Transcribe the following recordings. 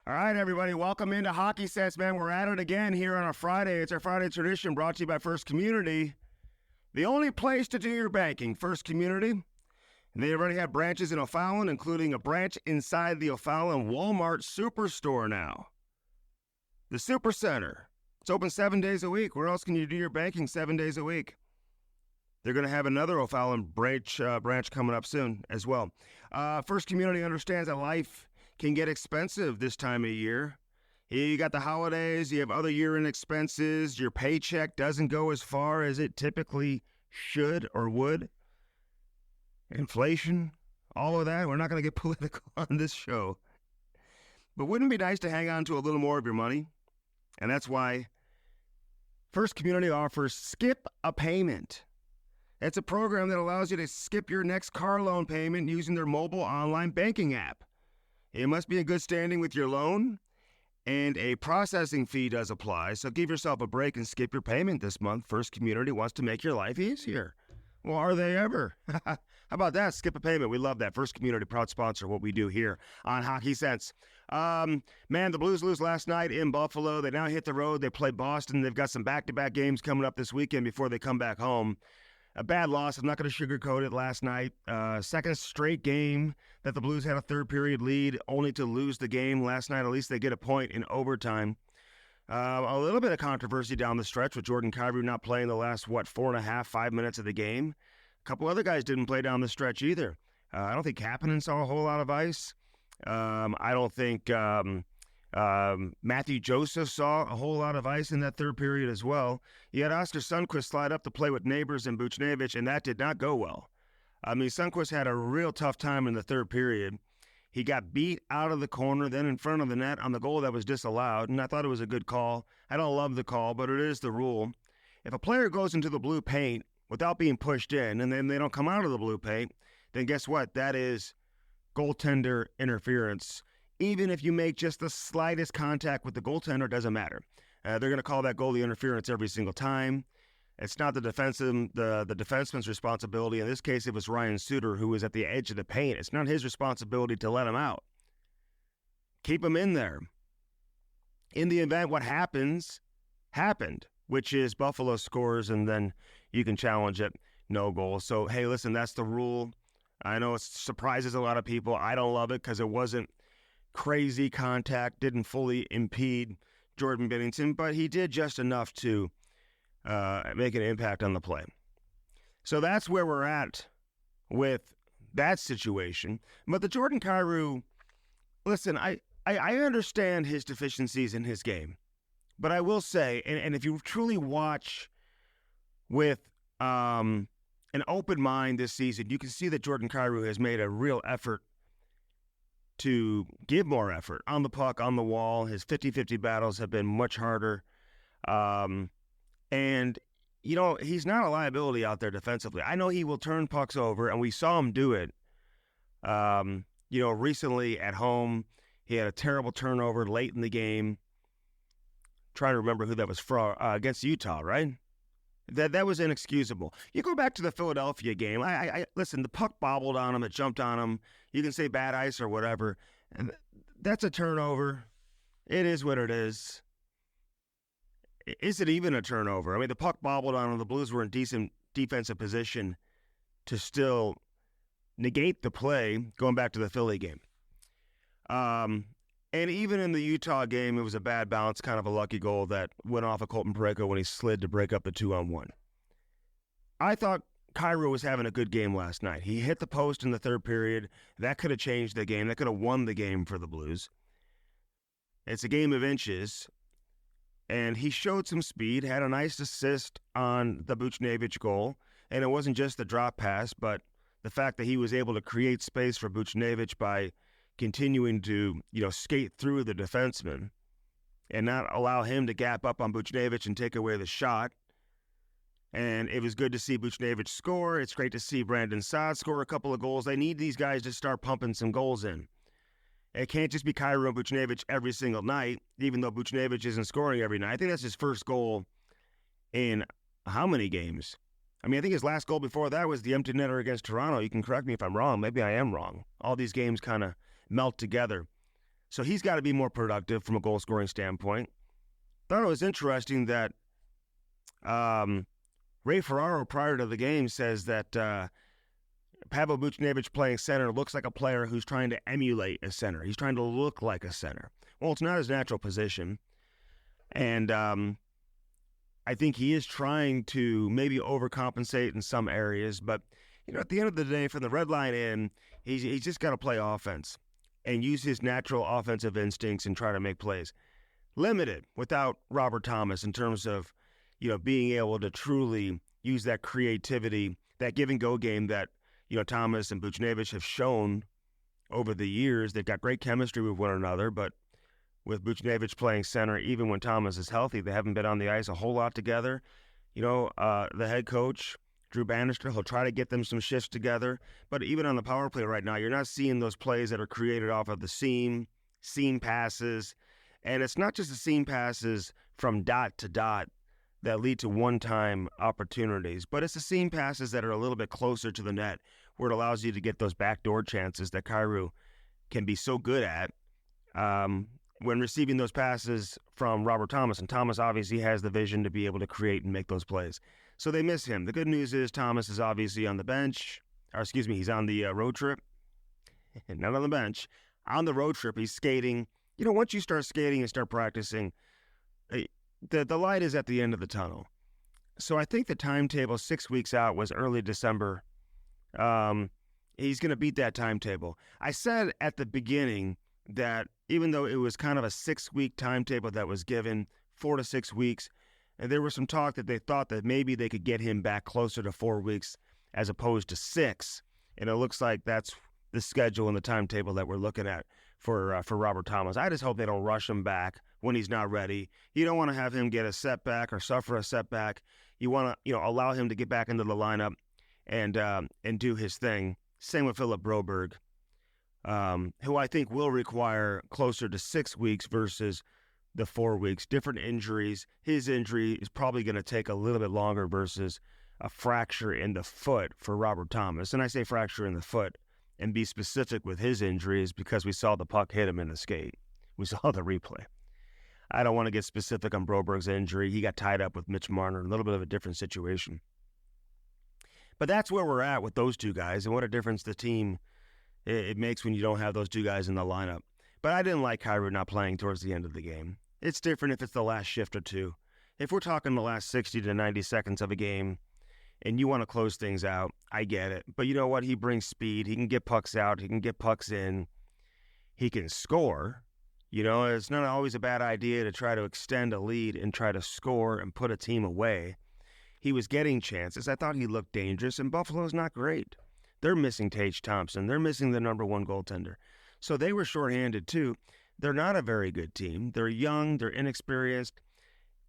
All right, everybody, welcome into Hockey Sense, man. We're at it again here on a Friday. It's our Friday tradition brought to you by First Community, the only place to do your banking. First Community. They already have branches in O'Fallon, including a branch inside the O'Fallon Walmart Superstore now. The Super Center. It's open 7 days a week. Where else can you do your banking 7 days a week? They're going to have another O'Fallon branch coming up soon as well. First Community understands that life can get expensive this time of year. You got the holidays, you have other year-end expenses, your paycheck doesn't go as far as it typically should or would. Inflation, all of that. We're not going to get political on this show. But wouldn't it be nice to hang on to a little more of your money? And that's why First Community offers Skip a Payment. It's a program that allows you to skip your next car loan payment using their mobile online banking app. It must be in good standing with your loan, and a processing fee does apply, so give yourself a break and skip your payment this month. First Community wants to make your life easier. Well, are they ever? How about that? Skip a payment. We love that. First Community, proud sponsor of what we do here on Hockey Sense. Man, the Blues lose last night in Buffalo. They now hit the road. They play Boston. They've got some back-to-back games coming up this weekend before they come back home. A bad loss. I'm not going to sugarcoat it last night. Second straight game that the Blues had a third period lead, only to lose the game last night. At least they get a point in overtime. A little bit of controversy down the stretch with Jordan Kyrou not playing the last, 4.5, 5 minutes of the game. A couple other guys didn't play down the stretch either. I don't think Kapanen saw a whole lot of ice. I don't think Matthew Joseph saw a whole lot of ice in that third period as well. You had Oscar Sundqvist slide up to play with Neighbors and Buchnevich, and that did not go well. I mean, Sundqvist had a real tough time in the third period. He got beat out of the corner, then in front of the net on the goal that was disallowed, and I thought it was a good call. I don't love the call, but it is the rule. If a player goes into the blue paint without being pushed in, and then they don't come out of the blue paint, then guess what? That is goaltender interference. Even if you make just the slightest contact with the goaltender, it doesn't matter. They're going to call that goalie interference every single time. It's not the defenseman's responsibility. In this case, it was Ryan Suter who was at the edge of the paint. It's not his responsibility to let him out. Keep him in there. In the event what happened, which is Buffalo scores and then you can challenge it, no goal. So, hey, listen, that's the rule. I know it surprises a lot of people. I don't love it because it wasn't crazy contact, didn't fully impede Jordan Binnington, but he did just enough to make an impact on the play. So that's where we're at with that situation. But the Jordan Kyrou, listen, I understand his deficiencies in his game, but I will say, and if you truly watch with an open mind this season, you can see that Jordan Kyrou has made a real effort to give more effort on the puck, on the wall. His 50-50 battles have been much harder. And, he's not a liability out there defensively. I know he will turn pucks over, and we saw him do it. Recently at home, he had a terrible turnover late in the game. Trying to remember who that was from, against Utah, right? That was inexcusable. You go back to the Philadelphia game. I listen, the puck bobbled on him. It jumped on him. You can say bad ice or whatever. And that's a turnover. It is what it is. Is it even a turnover? I mean, the puck bobbled on him. The Blues were in decent defensive position to still negate the play going back to the Philly game. And even in the Utah game, it was a bad bounce, kind of a lucky goal that went off of Colton Parayko when he slid to break up the 2-on-1. I thought Kyrou was having a good game last night. He hit the post in the third period. That could have changed the game. That could have won the game for the Blues. It's a game of inches. And he showed some speed, had a nice assist on the Buchnevich goal. And it wasn't just the drop pass, but the fact that he was able to create space for Buchnevich by continuing to, skate through the defenseman and not allow him to gap up on Buchnevich and take away the shot. And it was good to see Buchnevich score. It's great to see Brandon Saad score a couple of goals. They need these guys to start pumping some goals in. It can't just be Kyrou and Buchnevich every single night, even though Buchnevich isn't scoring every night. I think that's his first goal in how many games? I mean, I think his last goal before that was the empty netter against Toronto. You can correct me if I'm wrong. Maybe I am wrong. All these games kind of melt together. So he's got to be more productive from a goal-scoring standpoint. Thought it was interesting that Ray Ferraro, prior to the game, says that Pavel Buchnevich playing center looks like a player who's trying to emulate a center. He's trying to look like a center. Well, it's not his natural position. And I think he is trying to maybe overcompensate in some areas. But, at the end of the day, from the red line in, he's just got to play offense and use his natural offensive instincts and try to make plays. Limited without Robert Thomas in terms of, being able to truly use that creativity, that give-and-go game that, Thomas and Buchnevich have shown over the years. They've got great chemistry with one another, but with Buchnevich playing center, even when Thomas is healthy, they haven't been on the ice a whole lot together. The head coach, Drew Bannister, he'll try to get them some shifts together, but even on the power play right now, you're not seeing those plays that are created off of the seam passes, and it's not just the seam passes from dot to dot that lead to one-time opportunities, but it's the seam passes that are a little bit closer to the net where it allows you to get those backdoor chances that Kyrou can be so good at when receiving those passes from Robert Thomas. And Thomas obviously has the vision to be able to create and make those plays. So they miss him. The good news is Thomas is obviously on the bench. He's on the road trip. Not on the bench. On the road trip, he's skating. Once you start skating and start practicing, the light is at the end of the tunnel. So I think the timetable 6 weeks out was early December. He's going to beat that timetable. I said at the beginning that even though it was kind of a 6-week timetable that was given, 4 to 6 weeks, and there was some talk that they thought that maybe they could get him back closer to 4 weeks as opposed to 6. And it looks like that's the schedule and the timetable that we're looking at for Robert Thomas. I just hope they don't rush him back when he's not ready. You don't want to have him get a setback or suffer a setback. You want to, allow him to get back into the lineup and do his thing. Same with Philip Broberg, who I think will require closer to 6 weeks versus the 4 weeks. Different injuries. His injury is probably going to take a little bit longer versus a fracture in the foot for Robert Thomas. And I say fracture in the foot and be specific with his injuries because we saw the puck hit him in the skate. We saw the replay. I don't want to get specific on Broberg's injury. He got tied up with Mitch Marner, a little bit of a different situation. But that's where we're at with those two guys and what a difference the team it makes when you don't have those two guys in the lineup. But I didn't like Kyrou not playing towards the end of the game. It's different if it's the last shift or two. If we're talking the last 60 to 90 seconds of a game and you want to close things out, I get it. But you know what? He brings speed. He can get pucks out. He can get pucks in. He can score. It's not always a bad idea to try to extend a lead and try to score and put a team away. He was getting chances. I thought he looked dangerous, and Buffalo's not great. They're missing Tage Thompson. They're missing the number one goaltender. So they were shorthanded too. They're not a very good team. They're young. They're inexperienced.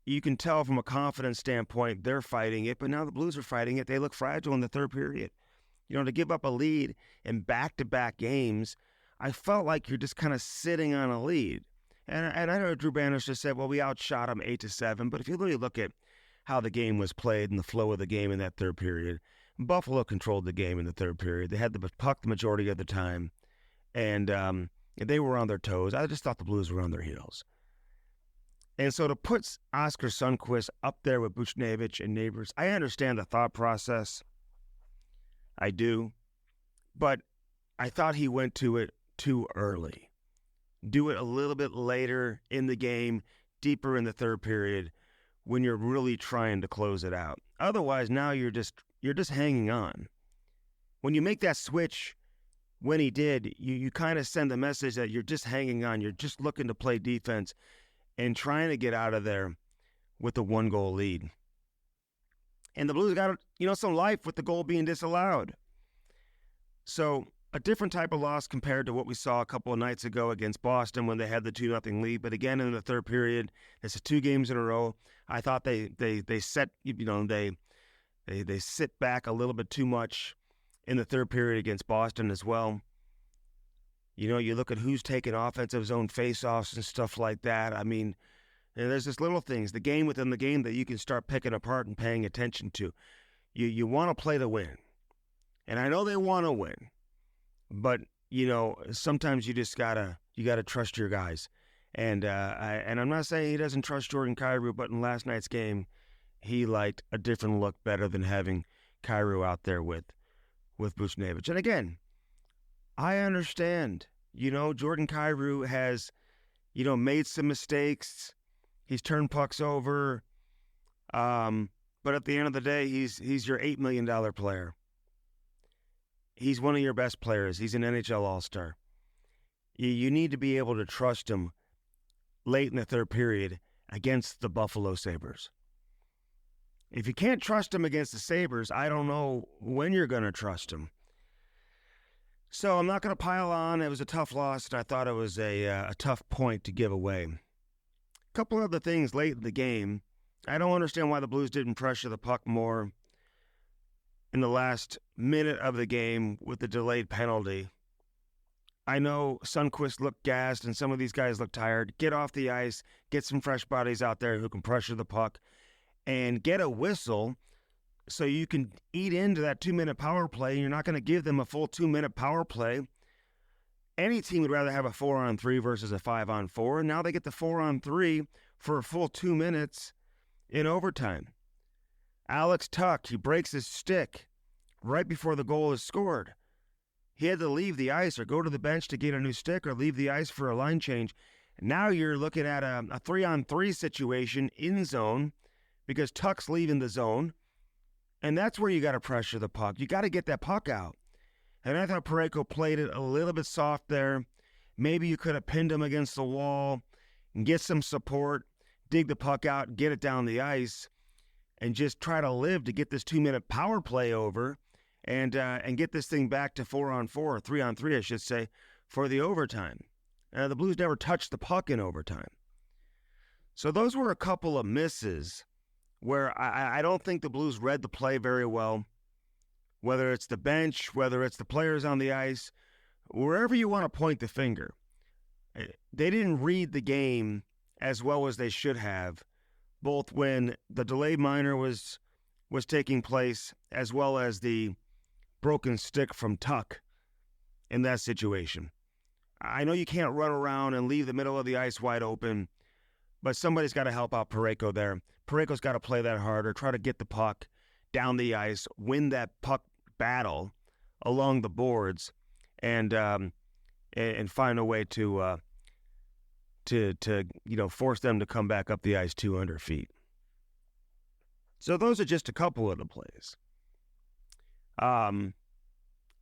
You can tell from a confidence standpoint they're fighting it, but now the Blues are fighting it. They look fragile in the third period. To give up a lead in back-to-back games, I felt like you're just kind of sitting on a lead. And I know Drew Bannister said, well, we outshot them 8-7, but if you really look at how the game was played and the flow of the game in that third period, Buffalo controlled the game in the third period. They had the puck the majority of the time, and they were on their toes. I just thought the Blues were on their heels. And so to put Oscar Sundqvist up there with Buchnevich and Neighbors, I understand the thought process. I do. But I thought he went to it too early. Do it a little bit later in the game, deeper in the third period, when you're really trying to close it out. Otherwise, now you're just hanging on. When you make that switch, when he did, you kind of send the message that you're just hanging on. You're just looking to play defense and trying to get out of there with a 1-goal lead. And the Blues got, some life with the goal being disallowed. So a different type of loss compared to what we saw a couple of nights ago against Boston when they had the 2-0 lead. But again, in the third period, this is 2 games in a row. I thought they set, they sit back a little bit too much in the third period against Boston as well. You look at who's taking offensive zone faceoffs and stuff like that. I mean, there's just little things, the game within the game that you can start picking apart and paying attention to. You want to play to win. And I know they want to win. But, sometimes you just gotta You got to trust your guys. And I'm not saying he doesn't trust Jordan Kyrou, but in last night's game, he liked a different look better than having Kyrou out there with Buchnevich. And again, I understand. Jordan Kyrou has, made some mistakes. He's turned pucks over. But at the end of the day, he's your $8 million player. He's one of your best players. He's an NHL All-Star. You need to be able to trust him late in the third period against the Buffalo Sabres. If you can't trust him against the Sabres, I don't know when you're going to trust him. So I'm not going to pile on. It was a tough loss, and I thought it was a tough point to give away. A couple other things late in the game. I don't understand why the Blues didn't pressure the puck more in the last minute of the game with the delayed penalty. I know Sundqvist looked gassed and some of these guys look tired. Get off the ice, get some fresh bodies out there who can pressure the puck, and get a whistle so you can eat into that 2-minute power play. You're not going to give them a full 2-minute power play. Any team would rather have a 4-on-3 versus a 5-on-4, and now they get the 4-on-3 for a full 2 minutes in overtime. Alex Tuch, he breaks his stick right before the goal is scored. He had to leave the ice or go to the bench to get a new stick or leave the ice for a line change. Now you're looking at a 3-on-3 situation in zone because Tuch's leaving the zone. And that's where you got to pressure the puck. You got to get that puck out. And I thought Parayko played it a little bit soft there. Maybe you could have pinned him against the wall and get some support, dig the puck out, get it down the ice, and just try to live to get this 2-minute power play over and get this thing back to 4-on-4 or 3-on-3, I should say, for the overtime. The Blues never touched the puck in overtime. So those were a couple of misses where I don't think the Blues read the play very well, whether it's the bench, whether it's the players on the ice, wherever you want to point the finger. They didn't read the game as well as they should have, both when the delayed minor was taking place as well as the broken stick from Tuch in that situation. I know you can't run around and leave the middle of the ice wide open, but somebody's got to help out Parayko there. Parayko's got to play that harder, try to get the puck down the ice, win that puck battle along the boards, and find a way to force them to come back up the ice 200 feet. So those are just a couple of the plays.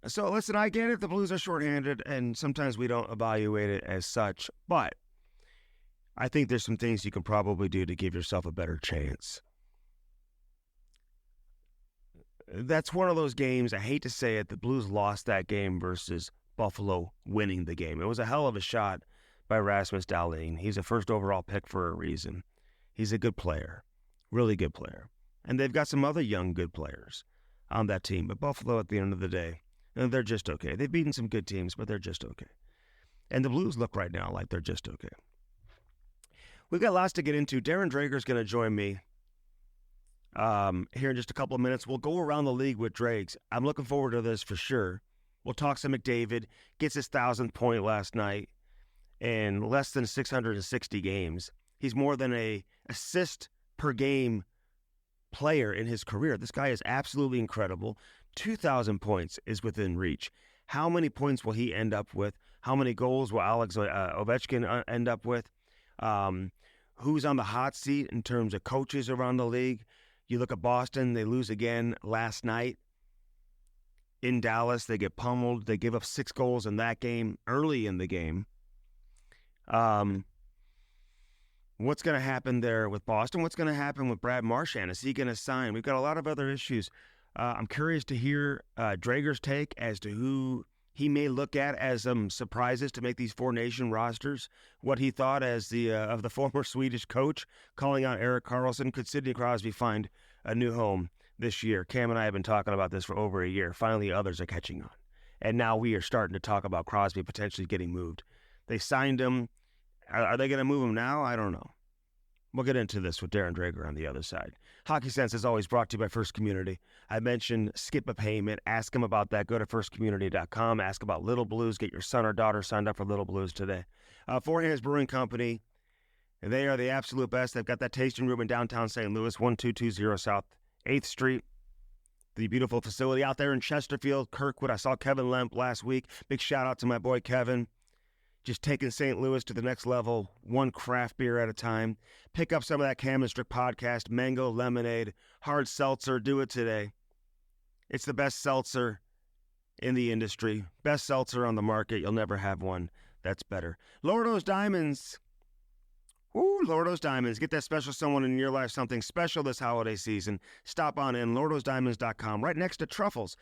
So listen, I get it. The Blues are shorthanded, and sometimes we don't evaluate it as such, but I think there's some things you can probably do to give yourself a better chance. That's one of those games, I hate to say it, the Blues lost that game versus Buffalo winning the game. It was a hell of a shot by Rasmus Dahlin. He's a first overall pick for a reason. He's a good player, really good player. And they've got some other young good players on that team. But Buffalo, at the end of the day, they're just okay. They've beaten some good teams, but they're just okay. And the Blues look right now like they're just okay. We've got lots to get into. Darren Dreger is going to join me here in just a couple of minutes. We'll go around the league with Dregs. I'm looking forward to this for sure. We'll talk some McDavid. Gets his 1,000th point last night in less than 660 games. He's more than a assist per game player in his career. This guy is absolutely incredible. 2,000 points is within reach. How many points will he end up with? How many goals will Alex Ovechkin end up with? Who's on the hot seat in terms of coaches around the league? You look at Boston, they lose again last night. In Dallas, they get pummeled. They give up 6 goals in that game, early in the game. What's going to happen there with Boston? What's going to happen with Brad Marchand? Is he going to sign? We've got a lot of other issues. I'm curious to hear Dreger's take as to who he may look at as some surprises to make these 4-nation rosters. What he thought as of the former Swedish coach calling out Erik Karlsson. Could Sidney Crosby find a new home this year? Cam and I have been talking about this for over a year. Finally, others are catching on. And now we are starting to talk about Crosby potentially getting moved. They signed him. Are they going to move him now? I don't know. We'll get into this with Darren Dreger on the other side. Hockey Sense is always brought to you by First Community. I mentioned skip a payment. Ask them about that. Go to firstcommunity.com. Ask about Little Blues. Get your son or daughter signed up for Little Blues today. Four Hands Brewing Company. They are the absolute best. They've got that tasting room in downtown St. Louis, 1220 South 8th Street. The beautiful facility out there in Chesterfield, Kirkwood. I saw Kevin Lemp last week. Big shout out to my boy Kevin. Just taking St. Louis to the next level, one craft beer at a time. Pick up some of that Cam and Strick podcast, mango, lemonade, hard seltzer. Do it today. It's the best seltzer in the industry. Best seltzer on the market. You'll never have one that's better. Lordo's Diamonds. Ooh, Lordo's Diamonds. Get that special someone in your life, something special this holiday season. Stop on in, lordosdiamonds.com, right next to Truffles.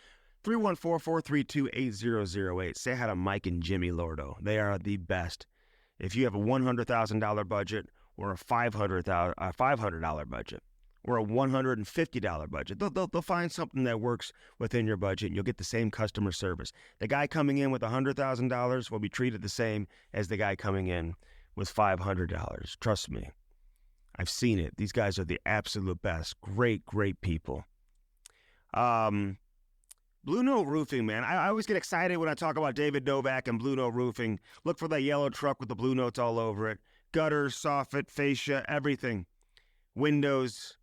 314-432-8008. Say hi to Mike and Jimmy Lordo. They are the best. If you have a $100,000 budget or a $500 budget or a $150 budget, they'll find something that works within your budget, and you'll get the same customer service. The guy coming in with $100,000 will be treated the same as the guy coming in with $500. Trust me. I've seen it. These guys are the absolute best. Great, great people. Blue Note Roofing, man. I always get excited when I talk about David Novak and Blue Note Roofing. Look for that yellow truck with the blue notes all over it. Gutters, soffit, fascia, everything. Windows.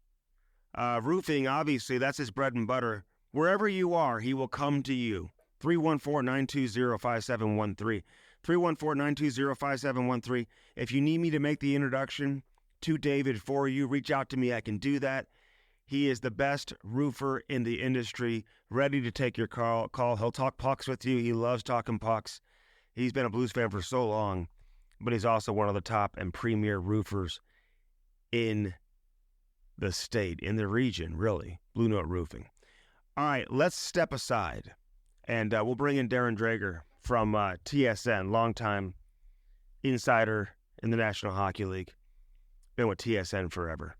Roofing, obviously, that's his bread and butter. Wherever you are, he will come to you. 314-920-5713. 314-920-5713. If you need me to make the introduction to David for you, reach out to me. I can do that. He is the best roofer in the industry, ready to take your call. He'll talk pucks with you. He loves talking pucks. He's been a Blues fan for so long, but he's also one of the top and premier roofers in the state, in the region, really. Blue Note Roofing. All right, let's step aside, and we'll bring in Darren Dreger from TSN, longtime insider in the National Hockey League. Been with TSN forever.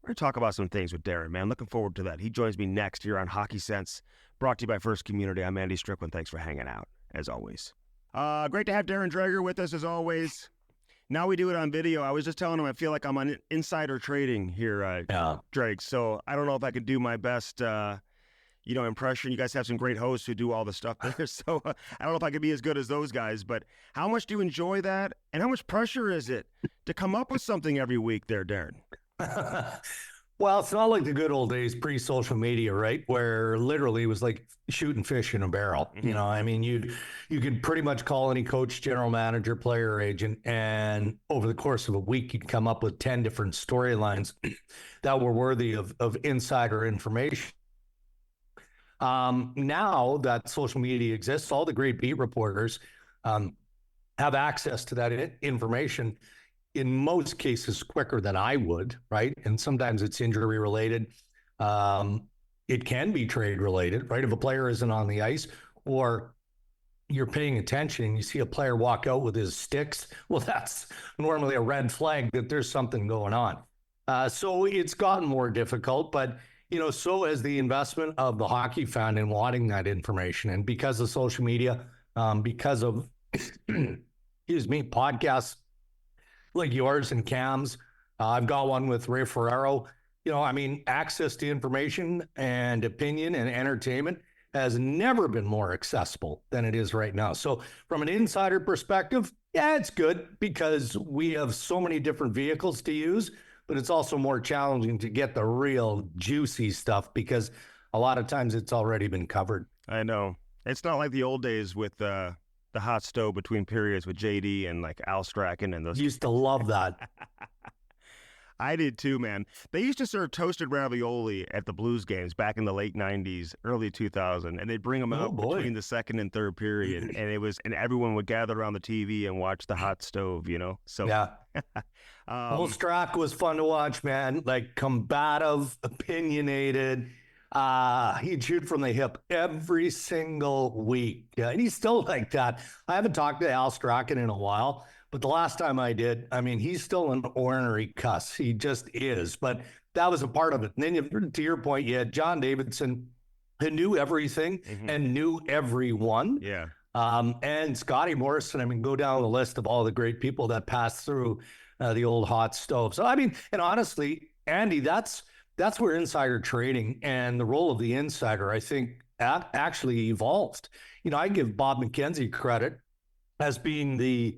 We're going to talk about some things with Darren, man. Looking forward to that. He joins me next here on Hockey Sense, brought to you by First Community. I'm Andy Strickland. Thanks for hanging out, as always. Great to have Darren Dreger with us, as always. Now we do it on video. I was just telling him I feel like I'm on insider trading here, Drake. So I don't know if I can do my best, impression. You guys have some great hosts who do all the stuff there. So I don't know if I could be as good as those guys. But how much do you enjoy that? And how much pressure is it to come up with something every week there, Darren? Well, it's not like the good old days pre-social media, right? Where literally it was like shooting fish in a barrel. Mm-hmm. You know, I mean, you could pretty much call any coach, general manager, player, or agent, and over the course of a week, you'd come up with 10 different storylines that were worthy of insider information. Now that social media exists, all the great beat reporters have access to that information in most cases quicker than I would, right? And sometimes it's injury related. It can be trade related, right? If a player isn't on the ice or you're paying attention and you see a player walk out with his sticks, well, that's normally a red flag that there's something going on. So it's gotten more difficult, but so has the investment of the hockey fan in wanting that information. And because of social media, because of, podcasts, like yours and Cam's. I've got one with Ray Ferraro. Access to information and opinion and entertainment has never been more accessible than it is right now. So from an insider perspective, yeah, it's good because we have so many different vehicles to use, but it's also more challenging to get the real juicy stuff because a lot of times it's already been covered. I know. It's not like the old days with the hot stove between periods with JD and like Al Strachan and those. Used to love that. I did too, man. They used to serve toasted ravioli at the Blues games back in the late 90s, early 2000, and they'd bring them out between the second and third period, and everyone would gather around the TV and watch the hot stove, So yeah. Old Strack was fun to watch, man. Like combative, opinionated. He'd shoot from the hip every single week. Yeah, and he's still like that. I haven't talked to Al Strachan in a while, but the last time I did, he's still an ornery cuss. He just is. But that was a part of it. And then to your point, you had John Davidson, who knew everything and knew everyone. Yeah. And Scotty Morrison, go down the list of all the great people that passed through the old hot stove. So, I mean, and honestly, Andy, that's where insider trading and the role of the insider, I think, actually evolved. I give Bob McKenzie credit as being the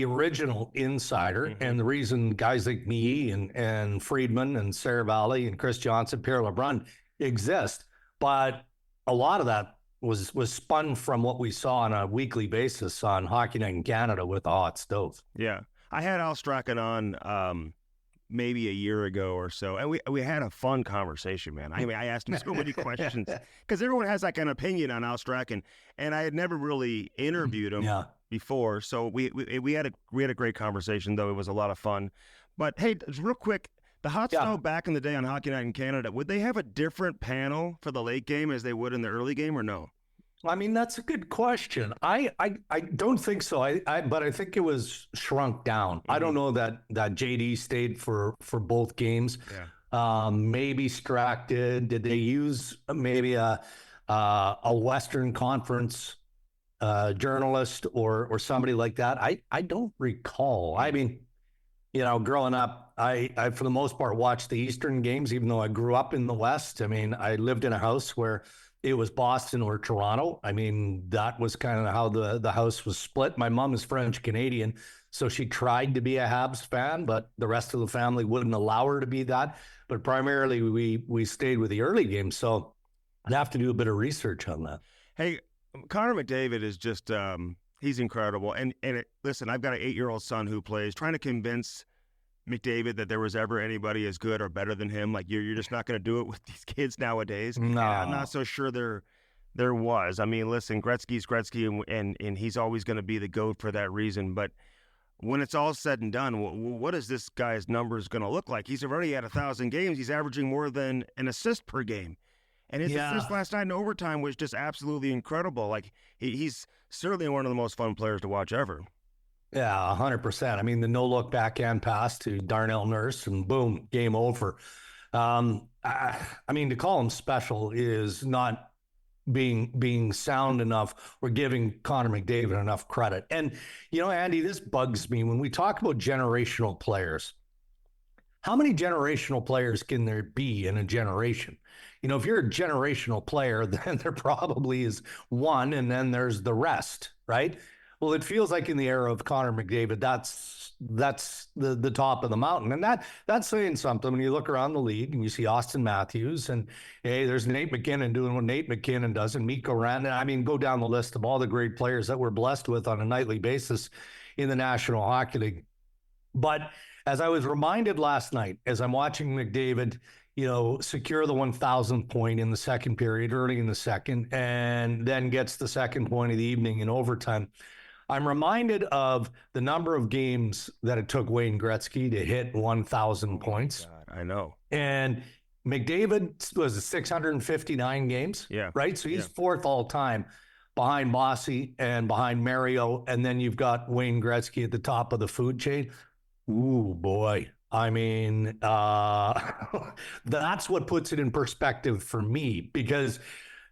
original insider, and the reason guys like me and Friedman and Sarah Valley and Chris Johnson, Pierre LeBrun exist. But a lot of that was spun from what we saw on a weekly basis on Hockey Night in Canada with the hot stove. Yeah. I had Al Strachan on maybe a year ago or so, and we had a fun conversation, man. I mean, I asked him so many questions because everyone has like an opinion on Al Strachan, and I had never really interviewed him before, so we had a great conversation, though it was a lot of fun. But hey, real quick, the hot stove back in the day on Hockey Night in Canada, would they have a different panel for the late game as they would in the early game, or no? I mean, that's a good question. I don't think so. But I think it was shrunk down. I don't know that JD stayed for both games. Yeah. Maybe Strack did. Did they use maybe a Western Conference journalist or somebody like that? I don't recall. I mean, growing up, I for the most part watched the Eastern games, even though I grew up in the West. I mean, I lived in a house where it was Boston or Toronto. I mean, that was kind of how the house was split. My mom is French Canadian, so she tried to be a Habs fan, but the rest of the family wouldn't allow her to be that. But primarily, we stayed with the early games, so I'd have to do a bit of research on that. Hey, Connor McDavid is just he's incredible. And listen, I've got an 8-year-old son who plays, trying to convince McDavid that there was ever anybody as good or better than him. Like, you're just not going to do it with these kids nowadays. No. I'm not so sure there was. I mean, listen, Gretzky's Gretzky, and he's always going to be the GOAT for that reason. But when it's all said and done, what is this guy's numbers going to look like? He's already had 1,000 games. He's averaging more than an assist per game. And his assist last night in overtime was just absolutely incredible. Like, he's certainly one of the most fun players to watch ever. Yeah, 100%. I mean, the no-look backhand pass to Darnell Nurse, and boom, game over. I mean, to call him special is not being sound enough or giving Connor McDavid enough credit. And, Andy, this bugs me. When we talk about generational players, how many generational players can there be in a generation? If you're a generational player, then there probably is one, and then there's the rest, right? Well, it feels like in the era of Connor McDavid, that's the top of the mountain. And that's saying something when you look around the league and you see Austin Matthews, and hey, there's Nate McKinnon doing what Nate McKinnon does, and Mikko Rantanen. I mean, go down the list of all the great players that we're blessed with on a nightly basis in the National Hockey League. But as I was reminded last night, as I'm watching McDavid, secure the 1,000th point in the second period, early in the second, and then gets the second point of the evening in overtime, I'm reminded of the number of games that it took Wayne Gretzky to hit 1,000 points. God, I know. And McDavid was 659 games. Yeah. Right? So he's fourth all time behind Bossy and behind Mario. And then you've got Wayne Gretzky at the top of the food chain. Ooh, boy. I mean, that's what puts it in perspective for me, because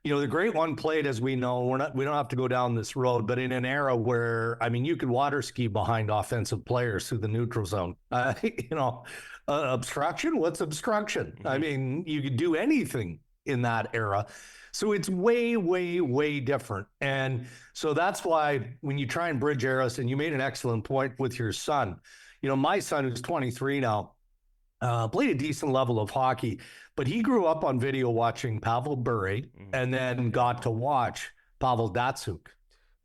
the great one played, as we know, we don't have to go down this road, but in an era where, I mean, you could water ski behind offensive players through the neutral zone. Obstruction? What's obstruction? Mm-hmm. I mean, you could do anything in that era. So it's way, way, way different. And so that's why when you try and bridge eras, and you made an excellent point with your son, my son, who's 23 now, played a decent level of hockey, but he grew up on video watching Pavel Bure, and then got to watch Pavel Datsyuk.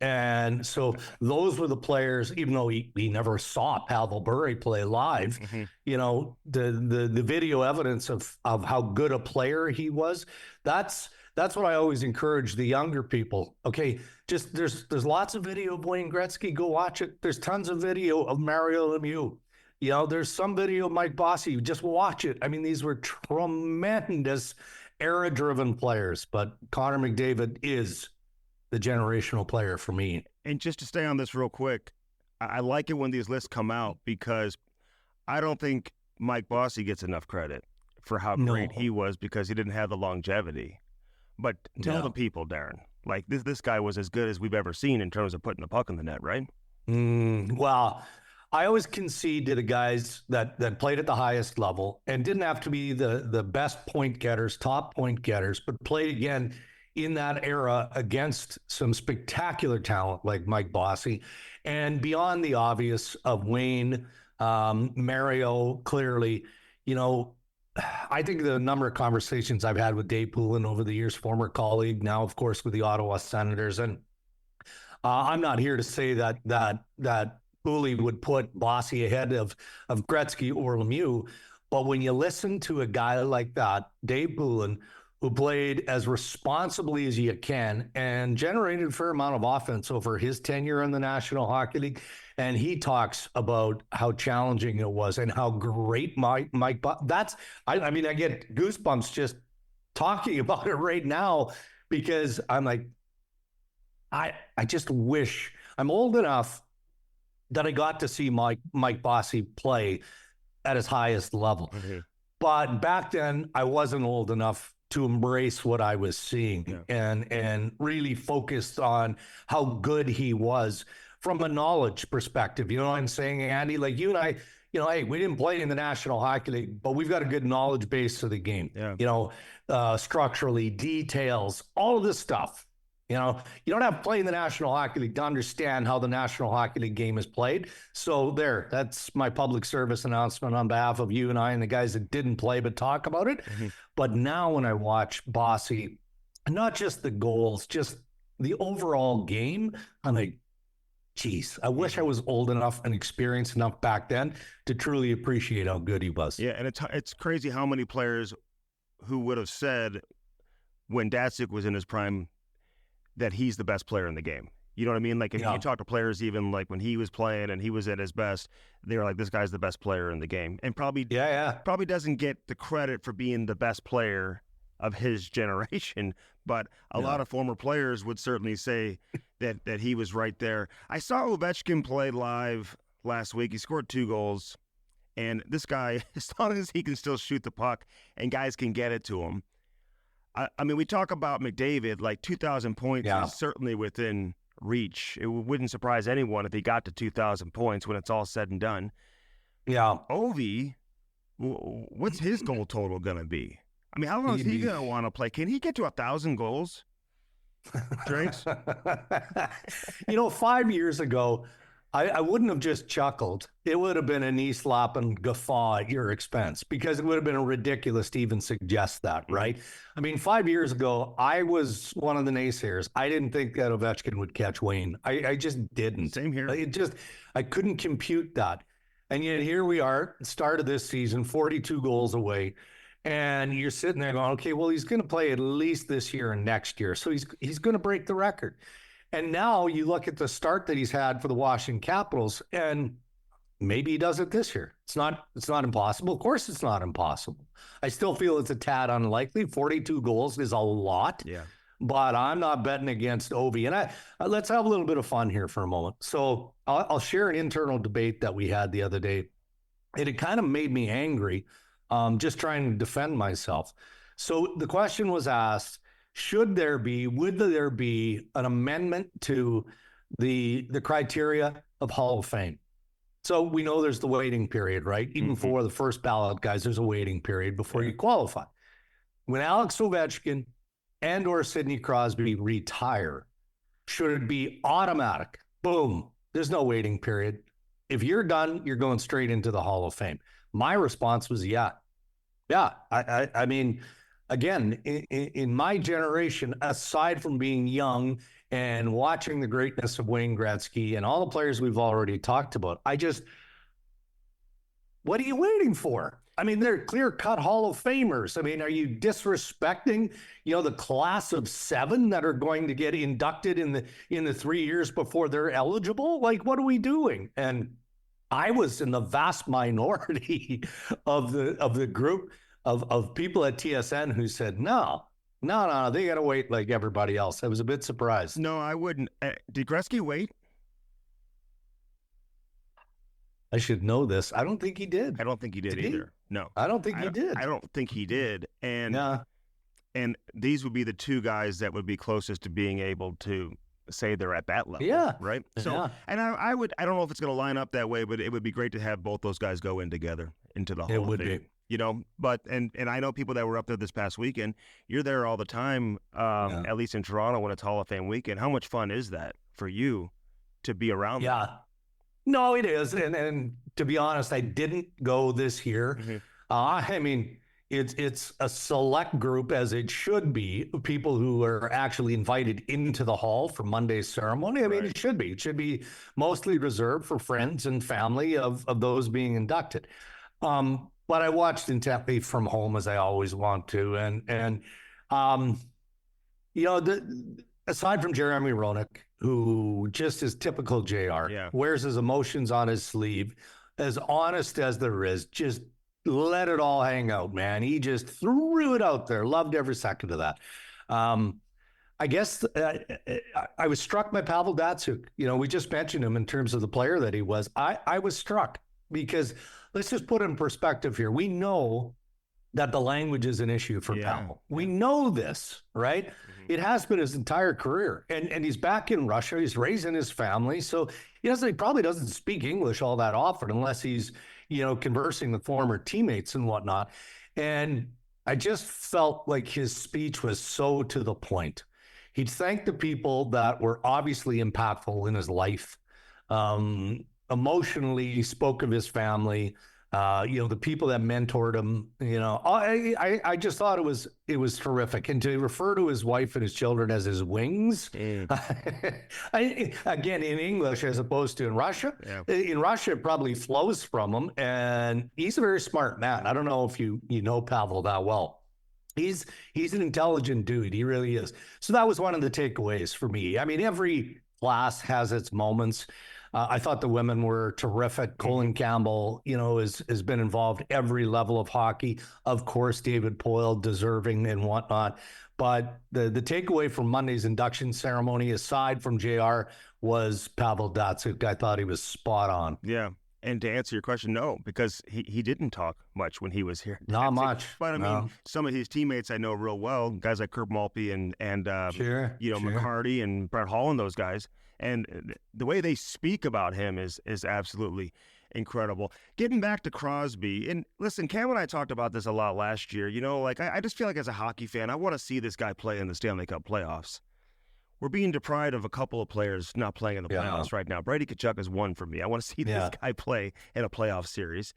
And so those were the players, even though he never saw Pavel Bure play live, the video evidence of how good a player he was, that's what I always encourage the younger people. Okay, just there's lots of video of Wayne Gretzky. Go watch it. There's tons of video of Mario Lemieux. There's some video of Mike Bossy. Just watch it. I mean, these were tremendous era-driven players, but Connor McDavid is the generational player for me. And just to stay on this real quick, I like it when these lists come out, because I don't think Mike Bossy gets enough credit for how great he was, because he didn't have the longevity. But tell the people, Darren, like this guy was as good as we've ever seen in terms of putting the puck in the net, right? Well, I always concede to the guys that played at the highest level and didn't have to be the best point getters, top point getters, but played again in that era against some spectacular talent like Mike Bossy, and beyond the obvious of Wayne, Mario, clearly, you know, I think the number of conversations I've had with Dave Poulin over the years, former colleague, now of course with the Ottawa Senators, and I'm not here to say that Pooley would put Bossy ahead of Gretzky or Lemieux, but when you listen to a guy like that, Dave Poulin, who played as responsibly as you can and generated a fair amount of offense over his tenure in the National Hockey League, and he talks about how challenging it was and how great Mike that's I mean, I get goosebumps just talking about it right now, because I'm like, I just wish I'm old enough that I got to see Mike Bossy play at his highest level. Mm-hmm. But back then I wasn't old enough to embrace what I was seeing, and really focused on how good he was from a knowledge perspective. You know what I'm saying, Andy? Like you and I, you know, hey, we didn't play in the National Hockey League, but we've got a good knowledge base of the game. Yeah. You know, structurally, details, all of this stuff. You know, you don't have to play in the National Hockey League to understand how the National Hockey League game is played. So that's my public service announcement on behalf of you and I and the guys that didn't play but talk about it. Mm-hmm. But now when I watch Bossy, not just the goals, just the overall game, I'm like, geez, I wish I was old enough and experienced enough back then to truly appreciate how good he was. Yeah, and it's crazy how many players who would have said when Datsyuk was in his prime that he's the best player in the game. You know what I mean? Like if you talk to players, even like when he was playing and he was at his best, they were like, this guy's the best player in the game. And probably doesn't get the credit for being the best player of his generation. But a lot of former players would certainly say that he was right there. I saw Ovechkin play live last week. He scored 2 goals. And this guy, as long as he can still shoot the puck and guys can get it to him, I mean, we talk about McDavid, like 2,000 points is certainly within reach. It wouldn't surprise anyone if he got to 2,000 points when it's all said and done. Yeah. Ovi, what's his goal total going to be? I mean, how long is he going to want to play? Can he get to 1,000 goals? Drinks? You know, 5 years ago, I wouldn't have just chuckled. It would have been a knee-slapping guffaw at your expense, because it would have been ridiculous to even suggest that, right? I mean, 5 years ago, I was one of the naysayers. I didn't think that Ovechkin would catch Wayne. I just didn't. Same here. I couldn't compute that. And yet here we are, start of this season, 42 goals away. And you're sitting there going, okay, well, he's going to play at least this year and next year. So he's going to break the record. And now you look at the start that he's had for the Washington Capitals, and maybe he does it this year. It's not impossible. Of course it's not impossible. I still feel it's a tad unlikely. 42 goals is a lot. Yeah. But I'm not betting against Ovi. And let's have a little bit of fun here for a moment. So I'll share an internal debate that we had the other day. It kind of made me angry, just trying to defend myself. So the question was asked, would there be an amendment to the criteria of Hall of Fame? So we know there's the waiting period, right? Even for the first ballot guys, there's a waiting period before you qualify. When Alex Ovechkin and or Sidney Crosby retire, should it be automatic? Boom. There's no waiting period. If you're done, you're going straight into the Hall of Fame. My response was, yeah. I mean, again, in my generation, aside from being young and watching the greatness of Wayne Gretzky and all the players we've already talked about, what are you waiting for? I mean, they're clear-cut Hall of Famers. I mean, are you disrespecting, the class of 7 that are going to get inducted in the 3 years before they're eligible? Like, what are we doing? And I was in the vast minority of the group of people at TSN who said, no, they got to wait like everybody else. I was a bit surprised. No, I wouldn't. Did Gretzky wait? I should know this. I don't think he did. I don't think he did either. No. I don't think he did. I don't think he did. And these would be the 2 guys that would be closest to being able to say they're at that level. Yeah. Right. So, Yeah. and I don't know if it's going to line up that way, but it would be great to have both those guys go in together into the Hall It of would Fame. be. You know, but and I know people that were up there this past weekend. You're there all the time, at least in Toronto when it's Hall of Fame weekend. How much fun is that for you to be around? Yeah. That? No, it is. And to be honest, I didn't go this year. Mm-hmm. I mean, it's a select group, as it should be, people who are actually invited into the hall for Monday's ceremony. I mean, Right. it should be. It should be mostly reserved for friends and family of those being inducted. But I watched intently from home, as I always want to, and you know, aside from Jeremy Roenick, who just is typical JR, wears his emotions on his sleeve, as honest as there is, just let it all hang out, man. He just threw it out there. Loved every second of that. I guess I was struck by Pavel Datsyuk. You know, we just mentioned him in terms of the player that he was. I was struck because let's just put it in perspective here. We know that the language is an issue for Pavel. We know this, right? Mm-hmm. It has been his entire career. And he's back in Russia. He's raising his family. So he probably doesn't speak English all that often unless he's, you know, conversing with former teammates and whatnot. And I just felt like his speech was so to the point. He thanked the people that were obviously impactful in his life. Emotionally, he spoke of his family, you know, the people that mentored him. You know, I just thought it was terrific. And to refer to his wife and his children as his wings, again, in English as opposed to in Russia. In Russia, it probably flows from him. And he's a very smart man. I don't know if you know Pavel that well. He's an intelligent dude. He really is. So that was one of the takeaways for me. I mean, every class has its moments. I thought the women were terrific. Colin Campbell, you know, has been involved every level of hockey. Of course, David Poile, deserving and whatnot. But the takeaway from Monday's induction ceremony, aside from JR, was Pavel Datsyuk. I thought he was spot on. Yeah. And to answer your question, no, because he didn't talk much when he was here. Not much. But I mean, some of his teammates I know real well, guys like Kurt Malpe and McCarty and Brett Hall and those guys. And the way they speak about him is absolutely incredible. Getting back to Crosby, and listen, Cam and I talked about this a lot last year. You know, like I just feel like as a hockey fan, I want to see this guy play in the Stanley Cup playoffs. We're being deprived of a couple of players not playing in the playoffs right now. Brady Tkachuk is one for me. I want to see this guy play in a playoff series.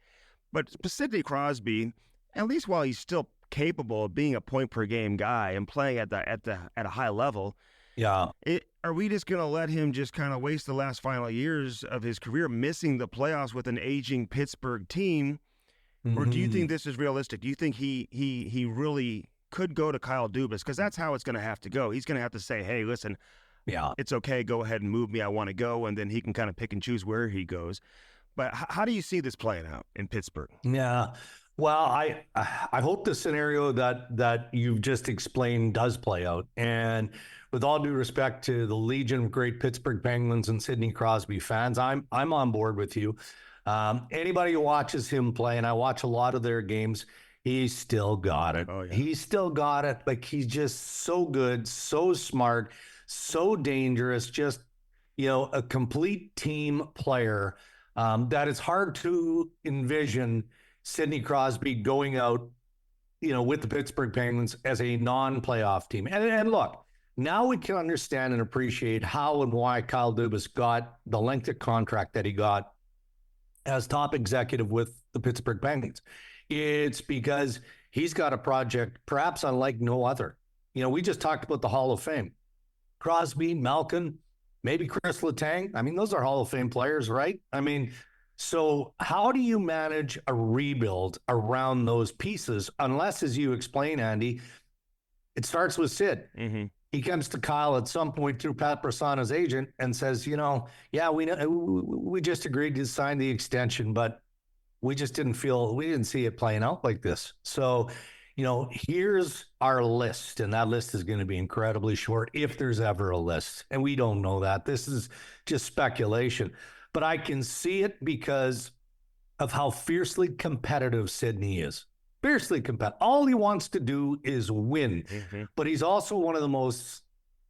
But Sidney Crosby, at least while he's still capable of being a point-per-game guy and playing at a high level, are we just going to let him just kind of waste the last final years of his career missing the playoffs with an aging Pittsburgh team? Mm-hmm. Or do you think this is realistic? Do you think he really could go to Kyle Dubas? Because that's how it's going to have to go. He's going to have to say, hey, listen, it's okay. Go ahead and move me. I want to go. And then he can kind of pick and choose where he goes. But how do you see this playing out in Pittsburgh? Yeah. Well, I hope the scenario that you've just explained does play out. And with all due respect to the Legion of Great Pittsburgh Penguins and Sidney Crosby fans, I'm on board with you. Anybody who watches him play, and I watch a lot of their games, he's still got it. He's still got it. Like, he's just so good, so smart, so dangerous, just, you know, a complete team player that it's hard to envision Sidney Crosby going out, you know, with the Pittsburgh Penguins as a non-playoff team. And look, now we can understand and appreciate how and why Kyle Dubas got the length of contract that he got as top executive with the Pittsburgh Penguins. It's because he's got a project perhaps unlike no other. You know, we just talked about the Hall of Fame. Crosby, Malkin, maybe Chris Letang. I mean, those are Hall of Fame players, right? I mean, so how do you manage a rebuild around those pieces? Unless, as you explain, Andy, it starts with Sid. Mm-hmm. He comes to Kyle at some point through Pat Brasana's agent and says, you know, we just agreed to sign the extension, but we just didn't see it playing out like this. So, you know, here's our list, and that list is going to be incredibly short if there's ever a list. And we don't know that. This is just speculation. But I can see it because of how fiercely competitive Sidney is. Fiercely competitive. All he wants to do is win. Mm-hmm. But he's also one of the most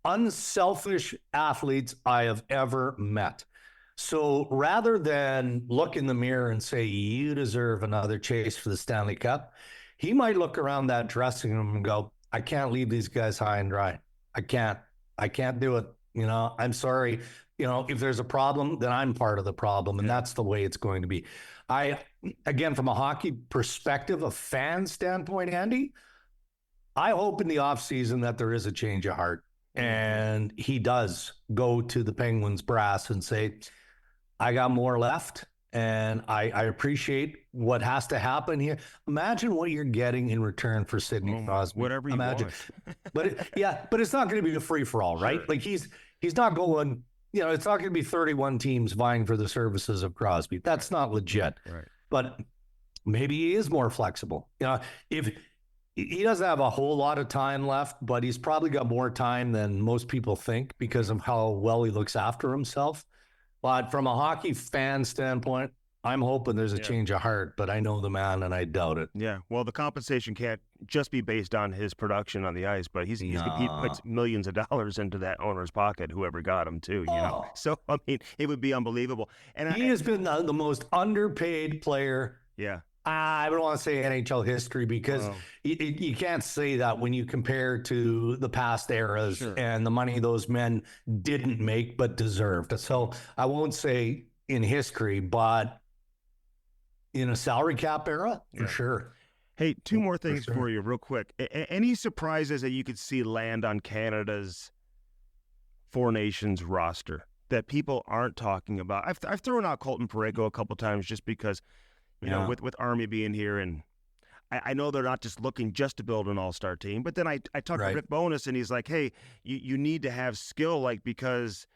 unselfish athletes I have ever met. So rather than look in the mirror and say, you deserve another chase for the Stanley Cup, he might look around that dressing room and go, I can't leave these guys high and dry. I can't do it. I'm sorry. If there's a problem, then I'm part of the problem. And that's the way it's going to be. Again, from a hockey perspective, a fan standpoint, Andy, I hope in the offseason that there is a change of heart and he does go to the Penguins brass and say, I got more left and I appreciate what has to happen here. Imagine what you're getting in return for Sidney Crosby. Whatever you want. But it's not going to be a free for all, right? Sure. Like he's not going, it's not going to be 31 teams vying for the services of Crosby. That's not legit. Right. But maybe he is more flexible. If he doesn't have a whole lot of time left, but he's probably got more time than most people think because of how well he looks after himself. But from a hockey fan standpoint, I'm hoping there's a change of heart, but I know the man and I doubt it. Yeah, well, the compensation can't just be based on his production on the ice, but he puts millions of dollars into that owner's pocket, whoever got him too, So, I mean, it would be unbelievable. And he has been the most underpaid player. Yeah. I don't want to say NHL history because you can't say that when you compare to the past eras and the money those men didn't make but deserved. So I won't say in history, but in a salary cap era, for sure. Hey, two more things for you real quick. Any surprises that you could see land on Canada's Four Nations roster that people aren't talking about? I've thrown out Colton Parayko a couple times just because – with Army being here, and I know they're not just looking just to build an all-star team, but then I talked to Rick Bowness, and he's like, hey, you need to have skill, because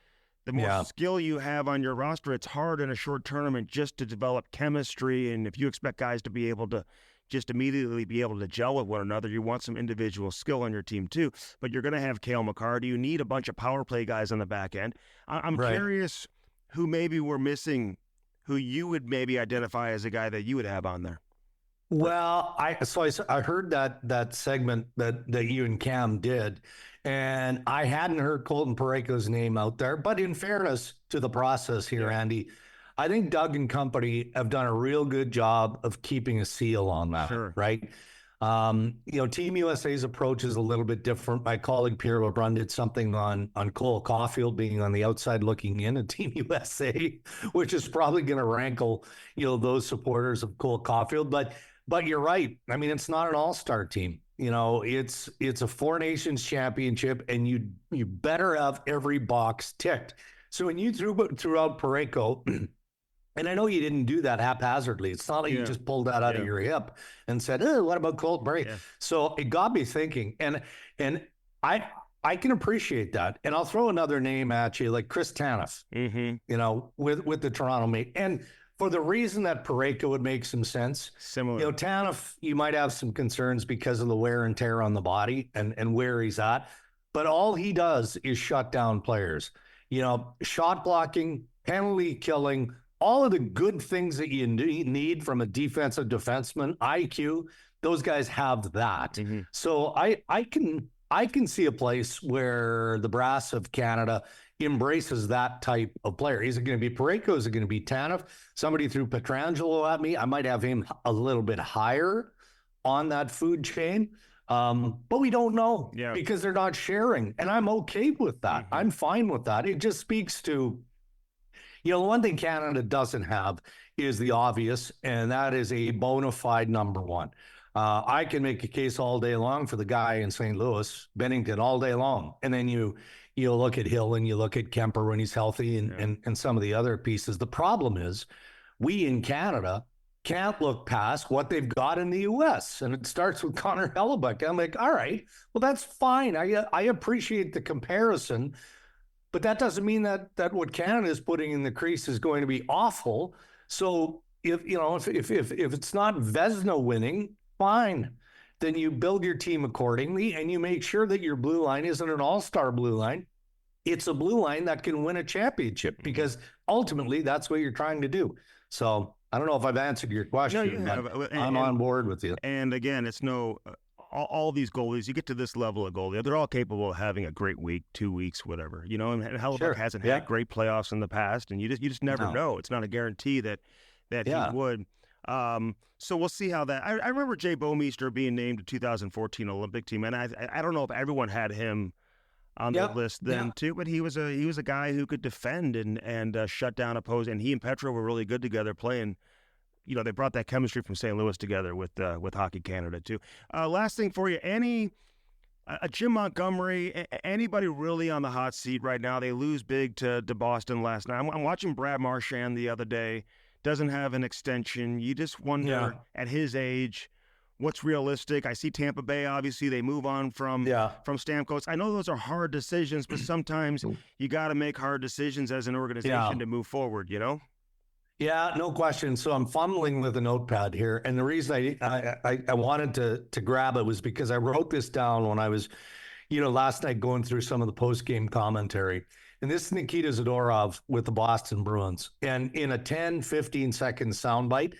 the more skill you have on your roster, it's hard in a short tournament just to develop chemistry, and if you expect guys to be able to just immediately be able to gel with one another, you want some individual skill on your team too, but you're going to have Cale Makar. Do you need a bunch of power play guys on the back end? I'm curious who maybe we're missing, who you would maybe identify as a guy that you would have on there. Well, I heard that segment that you and Cam did, and I hadn't heard Colton Parayko's name out there. But in fairness to the process here, Andy, I think Doug and company have done a real good job of keeping a seal on that, right? Team USA's approach is a little bit different. My colleague Pierre LeBrun did something on Cole Caulfield being on the outside looking in at Team USA, which is probably going to rankle, those supporters of Cole Caulfield. But you're right. I mean, it's not an all-star team. It's a Four Nations championship, and you better have every box ticked. So when you threw out Parayko, and I know you didn't do that haphazardly. It's not like you just pulled that out of your hip and said, what about Colton Parayko? Yeah. So it got me thinking. And I can appreciate that. And I'll throw another name at you, like Chris Tanev, with the Toronto Maple. And for the reason that Parayko would make some sense. Similar. Tanev, you might have some concerns because of the wear and tear on the body and where he's at. But all he does is shut down players. Shot blocking, penalty killing, all of the good things that you need from a defensive defenseman, IQ, those guys have that. Mm-hmm. So I can see a place where the brass of Canada embraces that type of player. Is it going to be Parayko? Is it going to be Tanev? Somebody threw Pietrangelo at me. I might have him a little bit higher on that food chain. But we don't know because they're not sharing. And I'm okay with that. Mm-hmm. I'm fine with that. It just speaks to, the one thing Canada doesn't have is the obvious, and that is a bona fide number one. I can make a case all day long for the guy in St. Louis, Bennington, all day long. And then you look at Hill and you look at Kemper when he's healthy and some of the other pieces. The problem is we in Canada can't look past what they've got in the U.S. And it starts with Connor Hellebuck. I'm like, all right, well, that's fine. I appreciate the comparison, but that doesn't mean that what Canada is putting in the crease is going to be awful. So if it's not Vezina winning, fine. Then you build your team accordingly and you make sure that your blue line isn't an all-star blue line. It's a blue line that can win a championship because ultimately that's what you're trying to do. So I don't know if I've answered your question. No, you have. I'm on board with you. And again, it's no all these goalies, you get to this level of goalie, they're all capable of having a great week, 2 weeks, whatever, and Hellebuyck hasn't had great playoffs in the past, and you just never know. It's not a guarantee that he would. So we'll see how that. I remember Jay Bouwmeester being named to 2014 Olympic team, and I don't know if everyone had him on the list then too, but he was a guy who could defend and shut down opposing. And he and Petro were really good together playing. They brought that chemistry from St. Louis together with Hockey Canada too. Last thing for you, Jim Montgomery, anybody really on the hot seat right now? They lose big to Boston last night. I'm watching Brad Marchand the other day. Doesn't have an extension. You just wonder at his age, what's realistic. I see Tampa Bay, obviously, they move on from Stamkos. I know those are hard decisions, but sometimes you got to make hard decisions as an organization to move forward, Yeah, no question. So I'm fumbling with a notepad here. And the reason I wanted to grab it was because I wrote this down when I was, last night going through some of the post-game commentary. And this is Nikita Zadorov with the Boston Bruins. And in a 10, 15-second soundbite,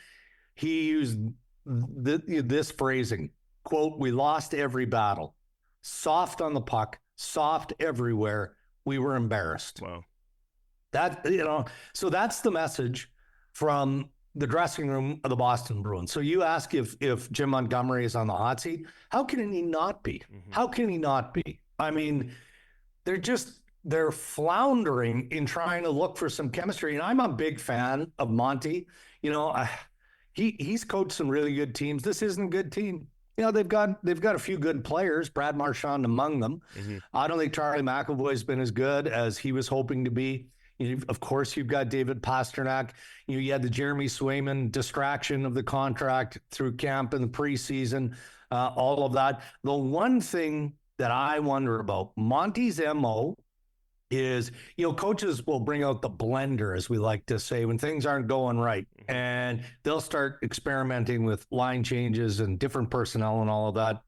he used this phrasing, quote, "We lost every battle. Soft on the puck, soft everywhere. We were embarrassed." Wow. So that's the message from the dressing room of the Boston Bruins. So you ask if Jim Montgomery is on the hot seat, how can he not be? Mm-hmm. How can he not be? I mean, they're floundering in trying to look for some chemistry. And I'm a big fan of Monty. He's coached some really good teams. This isn't a good team. They've got a few good players, Brad Marchand among them. Mm-hmm. I don't think Charlie McAvoy's been as good as he was hoping to be. Of course, you've got David Pastrnak. You had the Jeremy Swayman distraction of the contract through camp in the preseason, all of that. The one thing that I wonder about Monty's MO is, coaches will bring out the blender, as we like to say, when things aren't going right. And they'll start experimenting with line changes and different personnel and all of that.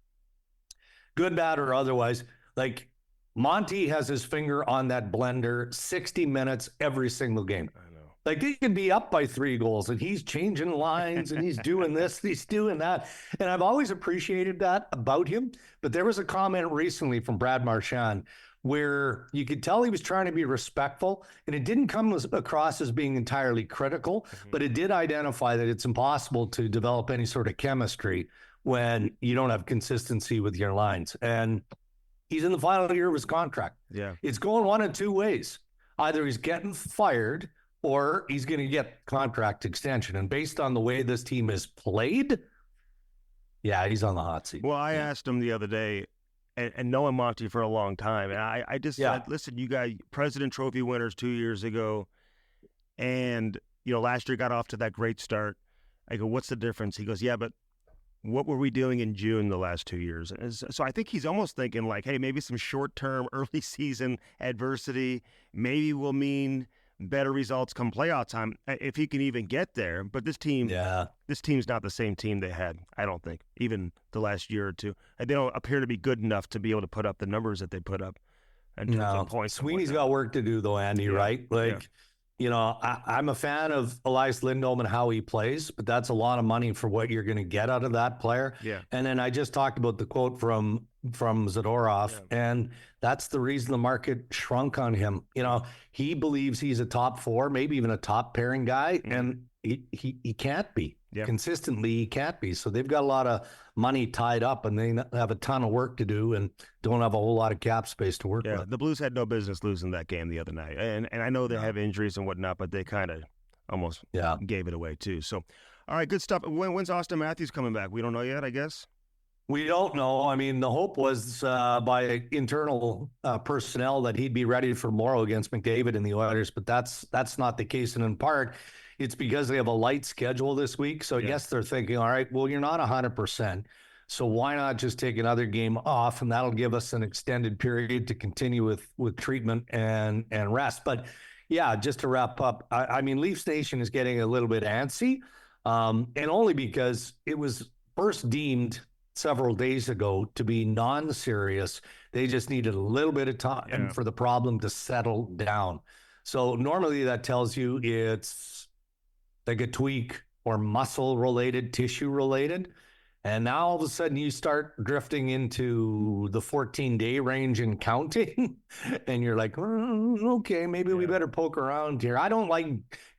Good, bad, or otherwise. Like, Monty has his finger on that blender 60 minutes every single game. I know. Like, he can be up by 3 goals, and he's changing lines, and he's doing this, he's doing that. And I've always appreciated that about him. But there was a comment recently from Brad Marchand where you could tell he was trying to be respectful, and it didn't come across as being entirely critical, but it did identify that it's impossible to develop any sort of chemistry when you don't have consistency with your lines. And he's in the final year of his contract. Yeah. It's going one of two ways. Either he's getting fired or he's going to get contract extension. And based on the way this team is played, he's on the hot seat. Well, I asked him the other day, and knowing Monty for a long time, and I just said, listen, you guys, President Trophy winners 2 years ago, and, last year got off to that great start. I go, what's the difference? He goes, yeah, but what were we doing in June the last 2 years? And so I think he's almost thinking like, hey, maybe some short-term early season adversity maybe will mean better results come playoff time if he can even get there. But this team's not the same team they had, I don't think, even the last year or two. They don't appear to be good enough to be able to put up the numbers that they put up in terms of points. Sweeney's got work to do, though, Andy, right? I'm a fan of Elias Lindholm and how he plays, but that's a lot of money for what you're going to get out of that player. Yeah. And then I just talked about the quote from Zadorov, and that's the reason the market shrunk on him. He believes he's a top 4, maybe even a top pairing guy, and he can't be. Yeah. Consistently, he can't be. So they've got a lot of money tied up, and they have a ton of work to do and don't have a whole lot of cap space to work with. The Blues had no business losing that game the other night. And I know they have injuries and whatnot, but they kind of almost gave it away too. So, all right, good stuff. When's Austin Matthews coming back? We don't know yet, I guess. We don't know. I mean, the hope was by internal personnel that he'd be ready for tomorrow against McDavid and the Oilers, but that's not the case. And in part, it's because they have a light schedule this week. So I guess they're thinking, all right, well, you're not 100%. So why not just take another game off? And that'll give us an extended period to continue with treatment and rest. But just to wrap up, I mean, Leafs Nation is getting a little bit antsy, and only because it was first deemed several days ago to be non-serious. They just needed a little bit of time for the problem to settle down. So normally that tells you it's like a tweak or muscle related, tissue related. And now all of a sudden you start drifting into the 14-day range and counting. And you're like, okay, maybe we better poke around here. I don't like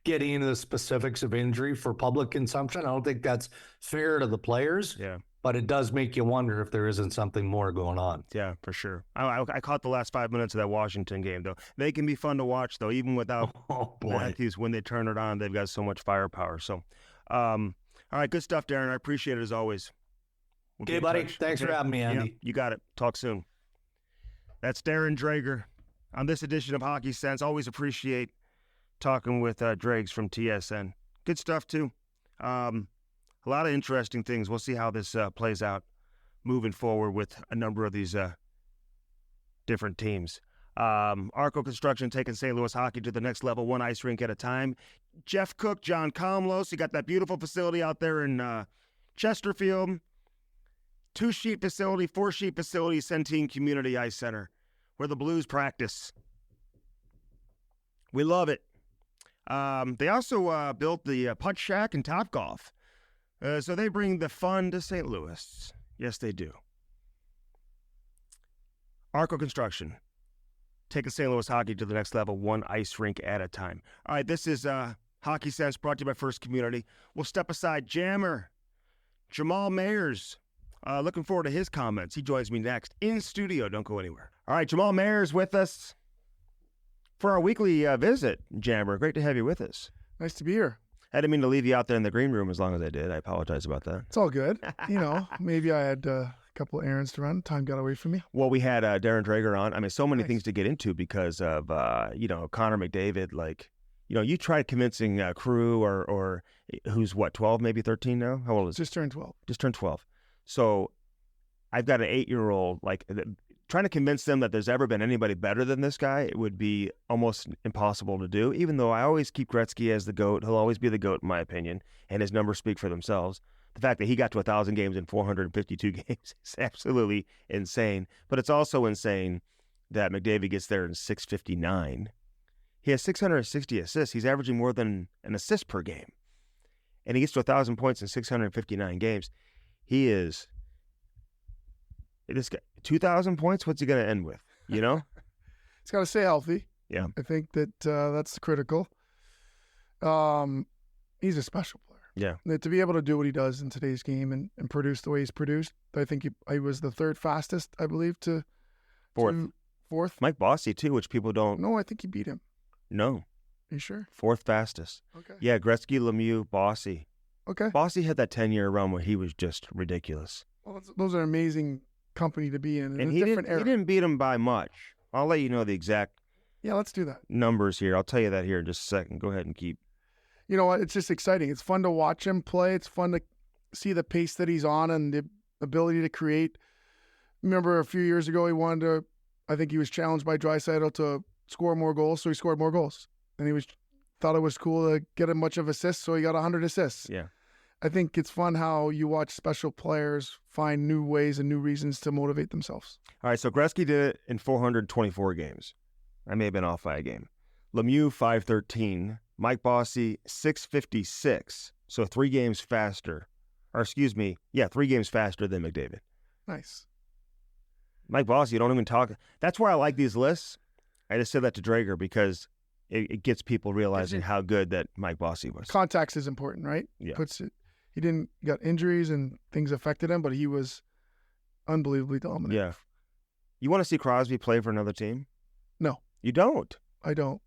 getting into the specifics of injury for public consumption. I don't think that's fair to the players. Yeah. But it does make you wonder if there isn't something more going on. Yeah, for sure. I caught the last 5 minutes of that Washington game, though. They can be fun to watch, though, even without Matthews. When they turn it on, they've got so much firepower. So, all right, good stuff, Darren. I appreciate it as always. Okay, buddy. Thanks for having me, Andy. Yep, you got it. Talk soon. That's Darren Dreger on this edition of Hockey Sense. Always appreciate talking with Dregs from TSN. Good stuff, too. A lot of interesting things. We'll see how this plays out moving forward with a number of these different teams. Arco Construction taking St. Louis hockey to the next level, one ice rink at a time. Jeff Cook, John Comlos, you got that beautiful facility out there in Chesterfield. 2-sheet facility, 4-sheet facility, Centene Community Ice Center, where the Blues practice. We love it. They also built the Putt Shack and Topgolf. So they bring the fun to St. Louis. Yes, they do. Arco Construction. Taking St. Louis hockey to the next level, one ice rink at a time. All right, this is Hockey Sense brought to you by First Community. We'll step aside. Jammer, Jamal Mayers. Looking forward to his comments. He joins me next in studio. Don't go anywhere. All right, Jamal Mayers with us for our weekly visit. Jammer, great to have you with us. Nice to be here. I didn't mean to leave you out there in the green room as long as I did. I apologize about that. It's all good. Maybe I had a couple of errands to run. Time got away from me. Well, we had Darren Dreger on. I mean, so many things to get into because of, Connor McDavid. Like, you tried convincing Crew or who's, 12, maybe 13 now? How old is he? Just turned 12. Just turned 12. So I've got an 8-year-old, trying to convince them that there's ever been anybody better than this guy, it would be almost impossible to do, even though I always keep Gretzky as the GOAT. He'll always be the GOAT, in my opinion, and his numbers speak for themselves. The fact that he got to 1,000 games in 452 games is absolutely insane. But it's also insane that McDavid gets there in 659. He has 660 assists. He's averaging more than an assist per game. And he gets to 1,000 points in 659 games. He is... This guy, 2,000 points, what's he going to end with, He's got to stay healthy. Yeah. I think that that's critical. He's a special player. Yeah. To be able to do what he does in today's game and produce the way he's produced, I think he was the third fastest, I believe, to fourth. Mike Bossy, too, which people don't... No, I think he beat him. No. Are you sure? Fourth fastest. Okay. Yeah, Gretzky, Lemieux, Bossy. Okay. Bossy had that 10-year run where he was just ridiculous. Well, those are amazing company to be in. And he didn't beat him by much. I'll let you know the exact let's do that. Numbers here. I'll tell you that here in just a second. Go ahead and keep. You know what? It's just exciting. It's fun to watch him play. It's fun to see the pace that he's on and the ability to create. Remember a few years ago, I think he was challenged by Draisaitl to score more goals, so he scored more goals. And he thought it was cool to get a bunch of assists, so he got 100 assists. Yeah. I think it's fun how you watch special players find new ways and new reasons to motivate themselves. All right, so Gretzky did it in 424 games. I may have been off by a game. Lemieux, 513. Mike Bossy, 656. So 3 games faster. Or 3 games faster than McDavid. Nice. Mike Bossy, you don't even talk. That's why I like these lists. I just said that to Dreger because it gets people realizing how good that Mike Bossy was. Context is important, right? Yeah. He got injuries and things affected him, but he was unbelievably dominant. Yeah. You want to see Crosby play for another team? No. You don't? I don't.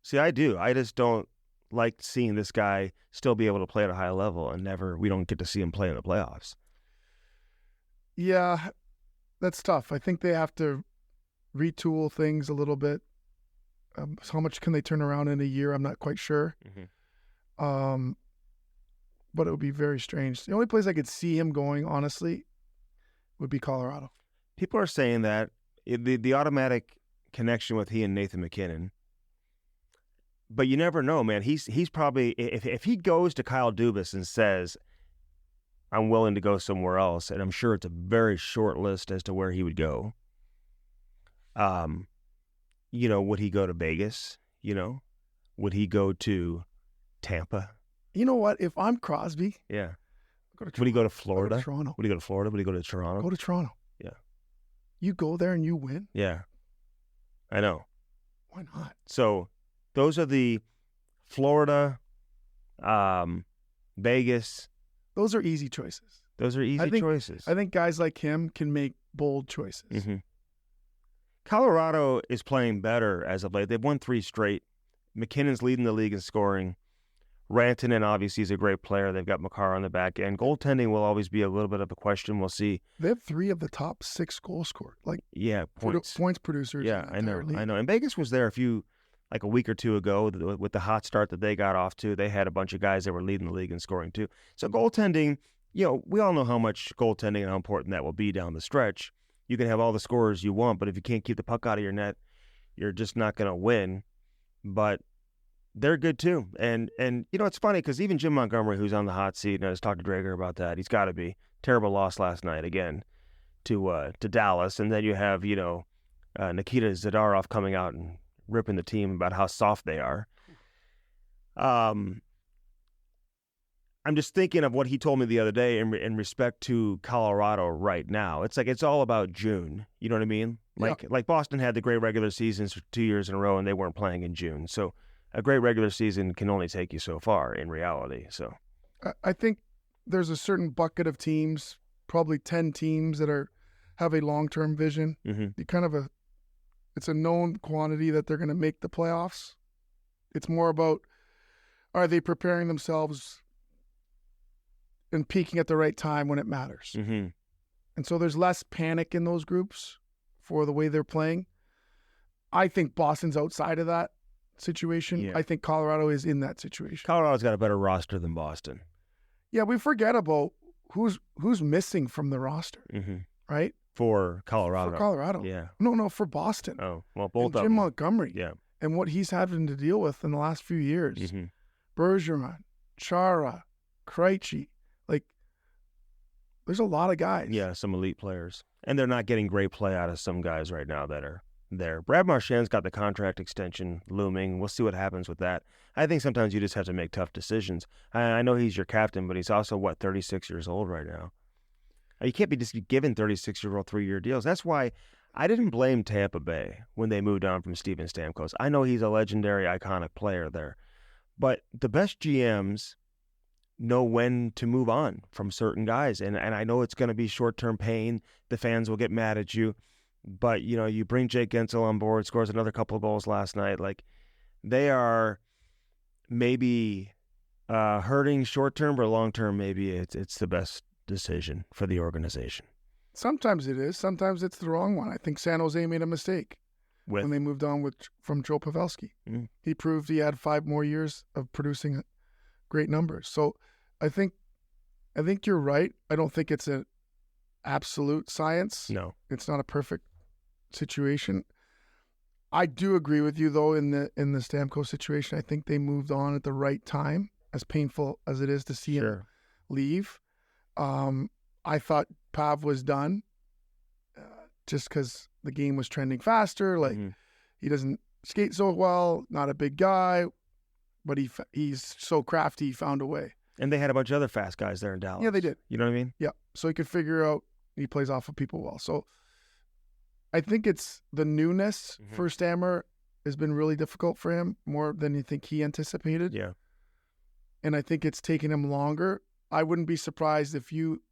See, I do. I just don't like seeing this guy still be able to play at a high level and we don't get to see him play in the playoffs. Yeah, that's tough. I think they have to retool things a little bit. So how much can they turn around in a year? I'm not quite sure. Mm-hmm. But it would be very strange. The only place I could see him going, honestly, would be Colorado. People are saying that the automatic connection with he and Nathan McKinnon. But you never know, man. He's probably, if he goes to Kyle Dubas and says, I'm willing to go somewhere else, and I'm sure it's a very short list as to where he would go. Would he go to Vegas? Would he go to Tampa? You know what? If I'm Crosby, yeah, Go to Would he go to Go Florida? to Toronto. Would he go to Florida? Would he go to Toronto? Go to Toronto. Yeah. You go there and you win. Yeah. I know. Why not? So those are the Florida, Vegas. Those are easy choices. Those are easy choices. I think guys like him can make bold choices. Mm-hmm. Colorado is playing better as of late. They've won 3 straight. McKinnon's leading the league in scoring. Rantanen, obviously, is a great player. They've got Makar on the back end. Goaltending will always be a little bit of a question. We'll see. They have 3 of the top 6 goals scored. Points. Points producers. Yeah, in the entire league. I know. And Vegas was there a week or two ago with the hot start that they got off to. They had a bunch of guys that were leading the league in scoring too. So goaltending, we all know how much goaltending and how important that will be down the stretch. You can have all the scorers you want, but if you can't keep the puck out of your net, you're just not going to win. But they're good too. And it's funny because even Jim Montgomery, who's on the hot seat, and I was talking to Dreger about that, he's got to be. Terrible loss last night again to Dallas. And then you have, Nikita Zadorov coming out and ripping the team about how soft they are. I'm just thinking of what he told me the other day in respect to Colorado right now. It's like it's all about June. You know what I mean? Like Boston had the great regular seasons for 2 years in a row, and they weren't playing in June. So a great regular season can only take you so far in reality. So I think there's a certain bucket of teams, probably 10 teams that have a long-term vision. Mm-hmm. It's a known quantity that they're going to make the playoffs. It's more about, are they preparing themselves and peaking at the right time when it matters? Mm-hmm. And so there's less panic in those groups for the way they're playing. I think Boston's outside of that situation. Yeah. I think Colorado is in that situation. Colorado's got a better roster than Boston. Yeah, we forget about who's missing from the roster, right? For Colorado. For Colorado. Yeah. No, for Boston. Oh, well, both and of Jim them. Montgomery. Yeah. And what he's having to deal with in the last few years. Mm-hmm. Bergeron, Chara, Krejci. There's a lot of guys. Yeah, some elite players. And they're not getting great play out of some guys right now that are there. Brad Marchand's got the contract extension looming. We'll see what happens with that. I think sometimes you just have to make tough decisions. I know he's your captain, but he's also, 36 years old right now. You can't be just giving 36-year-old 3-year deals. That's why I didn't blame Tampa Bay when they moved on from Steven Stamkos. I know he's a legendary, iconic player there. But the best GMs know when to move on from certain guys. And I know it's going to be short-term pain. The fans will get mad at you. But, you bring Jake Gensel on board, scores another couple of goals last night. They are maybe hurting short-term, but long-term maybe it's the best decision for the organization. Sometimes it is. Sometimes it's the wrong one. I think San Jose made a mistake when they moved on from Joe Pavelski. Mm-hmm. He proved he had 5 more years of producing great numbers. So I think you're right. I don't think it's an absolute science. No. It's not a perfect situation. I do agree with you though in the Stamkos situation. I think they moved on at the right time, as painful as it is to see him leave. I thought Pav was done just because the game was trending faster. He doesn't skate so well, not a big guy, but he's so crafty, he found a way. And they had a bunch of other fast guys there in Dallas. Yeah, they did. You know what I mean? Yeah. So he could figure out, he plays off of people well. So I think it's the newness for Stammer has been really difficult for him, more than you think he anticipated. Yeah. And I think it's taken him longer. I wouldn't be surprised if you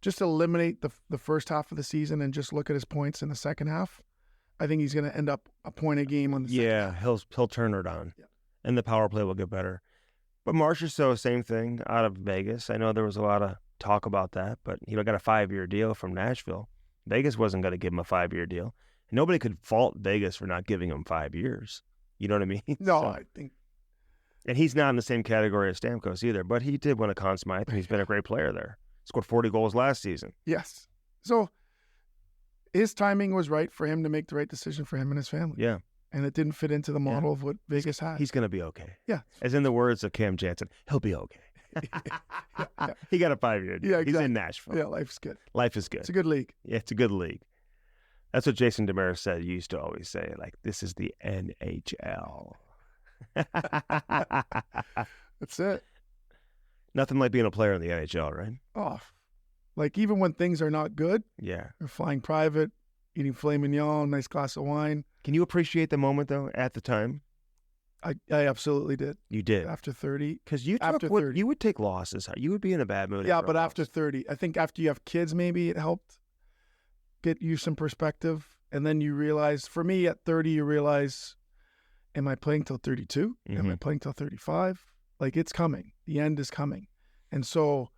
just eliminate the first half of the season and just look at his points in the second half. I think he's going to end up a point a game on the second half. Yeah, he'll turn it on. Yeah. And the power play will get better. But Marchessault, same thing out of Vegas. I know there was a lot of talk about that, but got a 5-year deal from Nashville. Vegas wasn't going to give him a 5-year deal. Nobody could fault Vegas for not giving him 5 years. You know what I mean? No, I think. And he's not in the same category as Stamkos either, but he did win a Conn Smythe, and he's been a great player there. Scored 40 goals last season. Yes. So his timing was right for him to make the right decision for him and his family. Yeah. And it didn't fit into the model of what Vegas had. He's going to be okay. Yeah. As in the words of Cam Jansen, he'll be okay. yeah. He got a 5-year deal. Yeah, exactly. He's in Nashville. Yeah, life's good. Life is good. It's a good league. Yeah, it's a good league. That's what Jason Demeris said. You used to always say, this is the NHL. That's it. Nothing like being a player in the NHL, right? Oh, like even when things are not good, Yeah. you're flying private, eating filet mignon, nice glass of wine. Can you appreciate the moment, though, at the time? I absolutely did. You did. After 30. Because you after 30. You would take losses. You would be in a bad mood. Yeah, but after 30. I think after you have kids, maybe it helped get you some perspective. And then you realize, for me at 30, you realize, am I playing till 32? Am I playing till 35? Like, it's coming. The end is coming. And so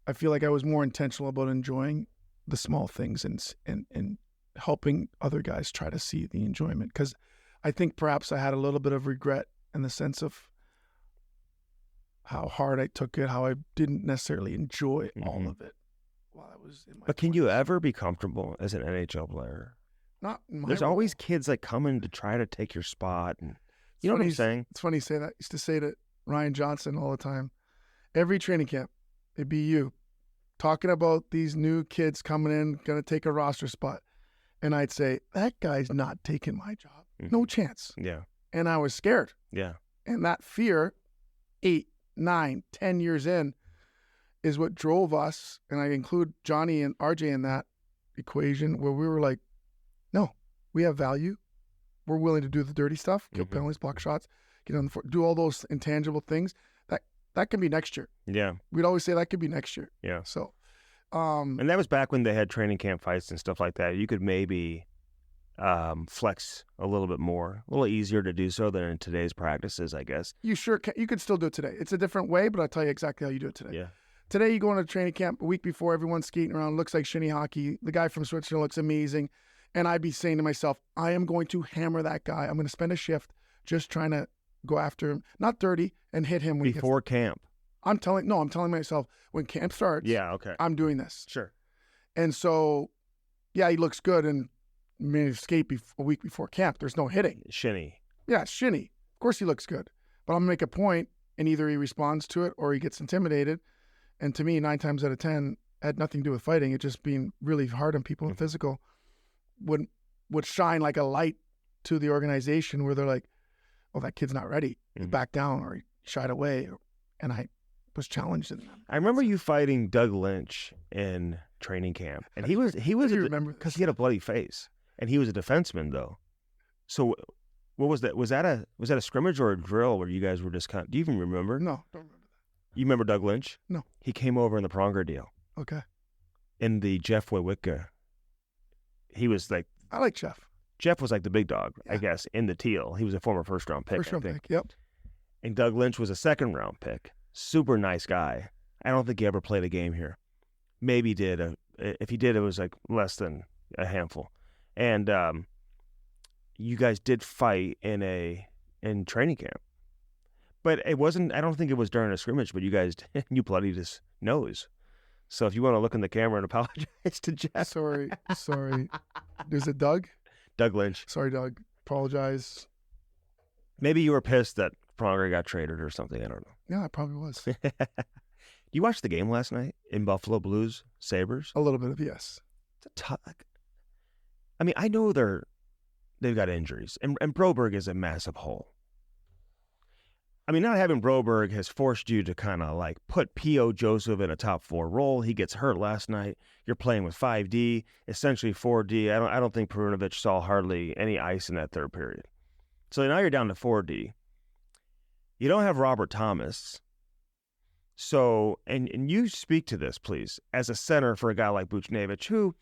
I feel like I was more intentional about enjoying the small things and helping other guys try to see the enjoyment. Because I think perhaps I had a little bit of regret in the sense of how hard I took it, how I didn't necessarily enjoy all of it while I was in my But can 20s. you ever be comfortable as an NHL player? Not in my There's role. always kids like coming to try to take your spot. And you know what I'm saying? It's funny you say that. I used to say to Ryan Johnson all the time. Every training camp, it'd be you talking about these new kids coming in, going to take a roster spot. And I'd say, that guy's not taking my job. No chance. Yeah. And I was scared. Yeah. And that fear, 8, 9, 10 years in, is what drove us. And I include Johnny and RJ in that equation where we were like, no, we have value. We're willing to do the dirty stuff, kill penalties, block shots, get on the floor, do all those intangible things. That can be next year. Yeah. We'd always say that could be next year. Yeah. So, and that was back when they had training camp fights and stuff like that. You could maybe flex a little bit more, a little easier to do so than in today's practices, I guess. you sure can. You could still do it today. It's a different way, but I'll tell you exactly how you do it today. Yeah. Today, you go into training camp a week before, everyone's skating around, looks like shinny hockey. The guy from Switzerland looks amazing. And I'd be saying to myself, I am going to hammer that guy. I'm going to spend a shift just trying to go after him, not dirty, and hit him when Before camp. I'm telling myself, when camp starts, Yeah, okay. I'm doing this. Sure. And so, yeah, he looks good and may skate a week before camp. There's no hitting. Shinny. Yeah, shinny. Of course he looks good. But I'm going to make a point, and either he responds to it or he gets intimidated. And to me, 9 times out of 10, had nothing to do with fighting. It just being really hard on people and physical would shine like a light to the organization where they're like, oh, that kid's not ready. He backed down or he shied away. And I was challenged in that. I remember you fighting Doug Lynch in training camp. And he was you remember because he had a bloody face. And he was a defenseman though. So what was that? Was that a scrimmage or a drill where you guys were just do you even remember? No, don't remember that. You remember Doug Lynch? No. He came over in the Pronger deal. Okay. In the Jeff Wojcicka. He was like I like Jeff was like the big dog, I guess, in the teal. He was a former first round pick. First round I think. pick, yep. And Doug Lynch was a second round pick. Super nice guy. I don't think he ever played a game here. Maybe did. If he did, it was like less than a handful. And you guys did fight in training camp. But it wasn't, I don't think it was during a scrimmage, but you bloodied his nose. So if you want to look in the camera and apologize to Jeff. Sorry. Is it Doug? Doug Lynch. Sorry, Doug. Apologize. Maybe you were pissed that Pronger got traded or something. I don't know. Yeah, I probably was. You watched the game last night in Buffalo Blues Sabres? A little bit of yes. It's a tough. I mean, I know they've got injuries, and Broberg is a massive hole. I mean, not having Broberg has forced you to kind of like put P.O. Joseph in a top 4 role. He gets hurt last night. You're playing with 5D, essentially 4D. I don't think Perunovic saw hardly any ice in that third period. So now you're down to 4D. You don't have Robert Thomas. So, and you speak to this, please, as a center for a guy like Buchnevich, who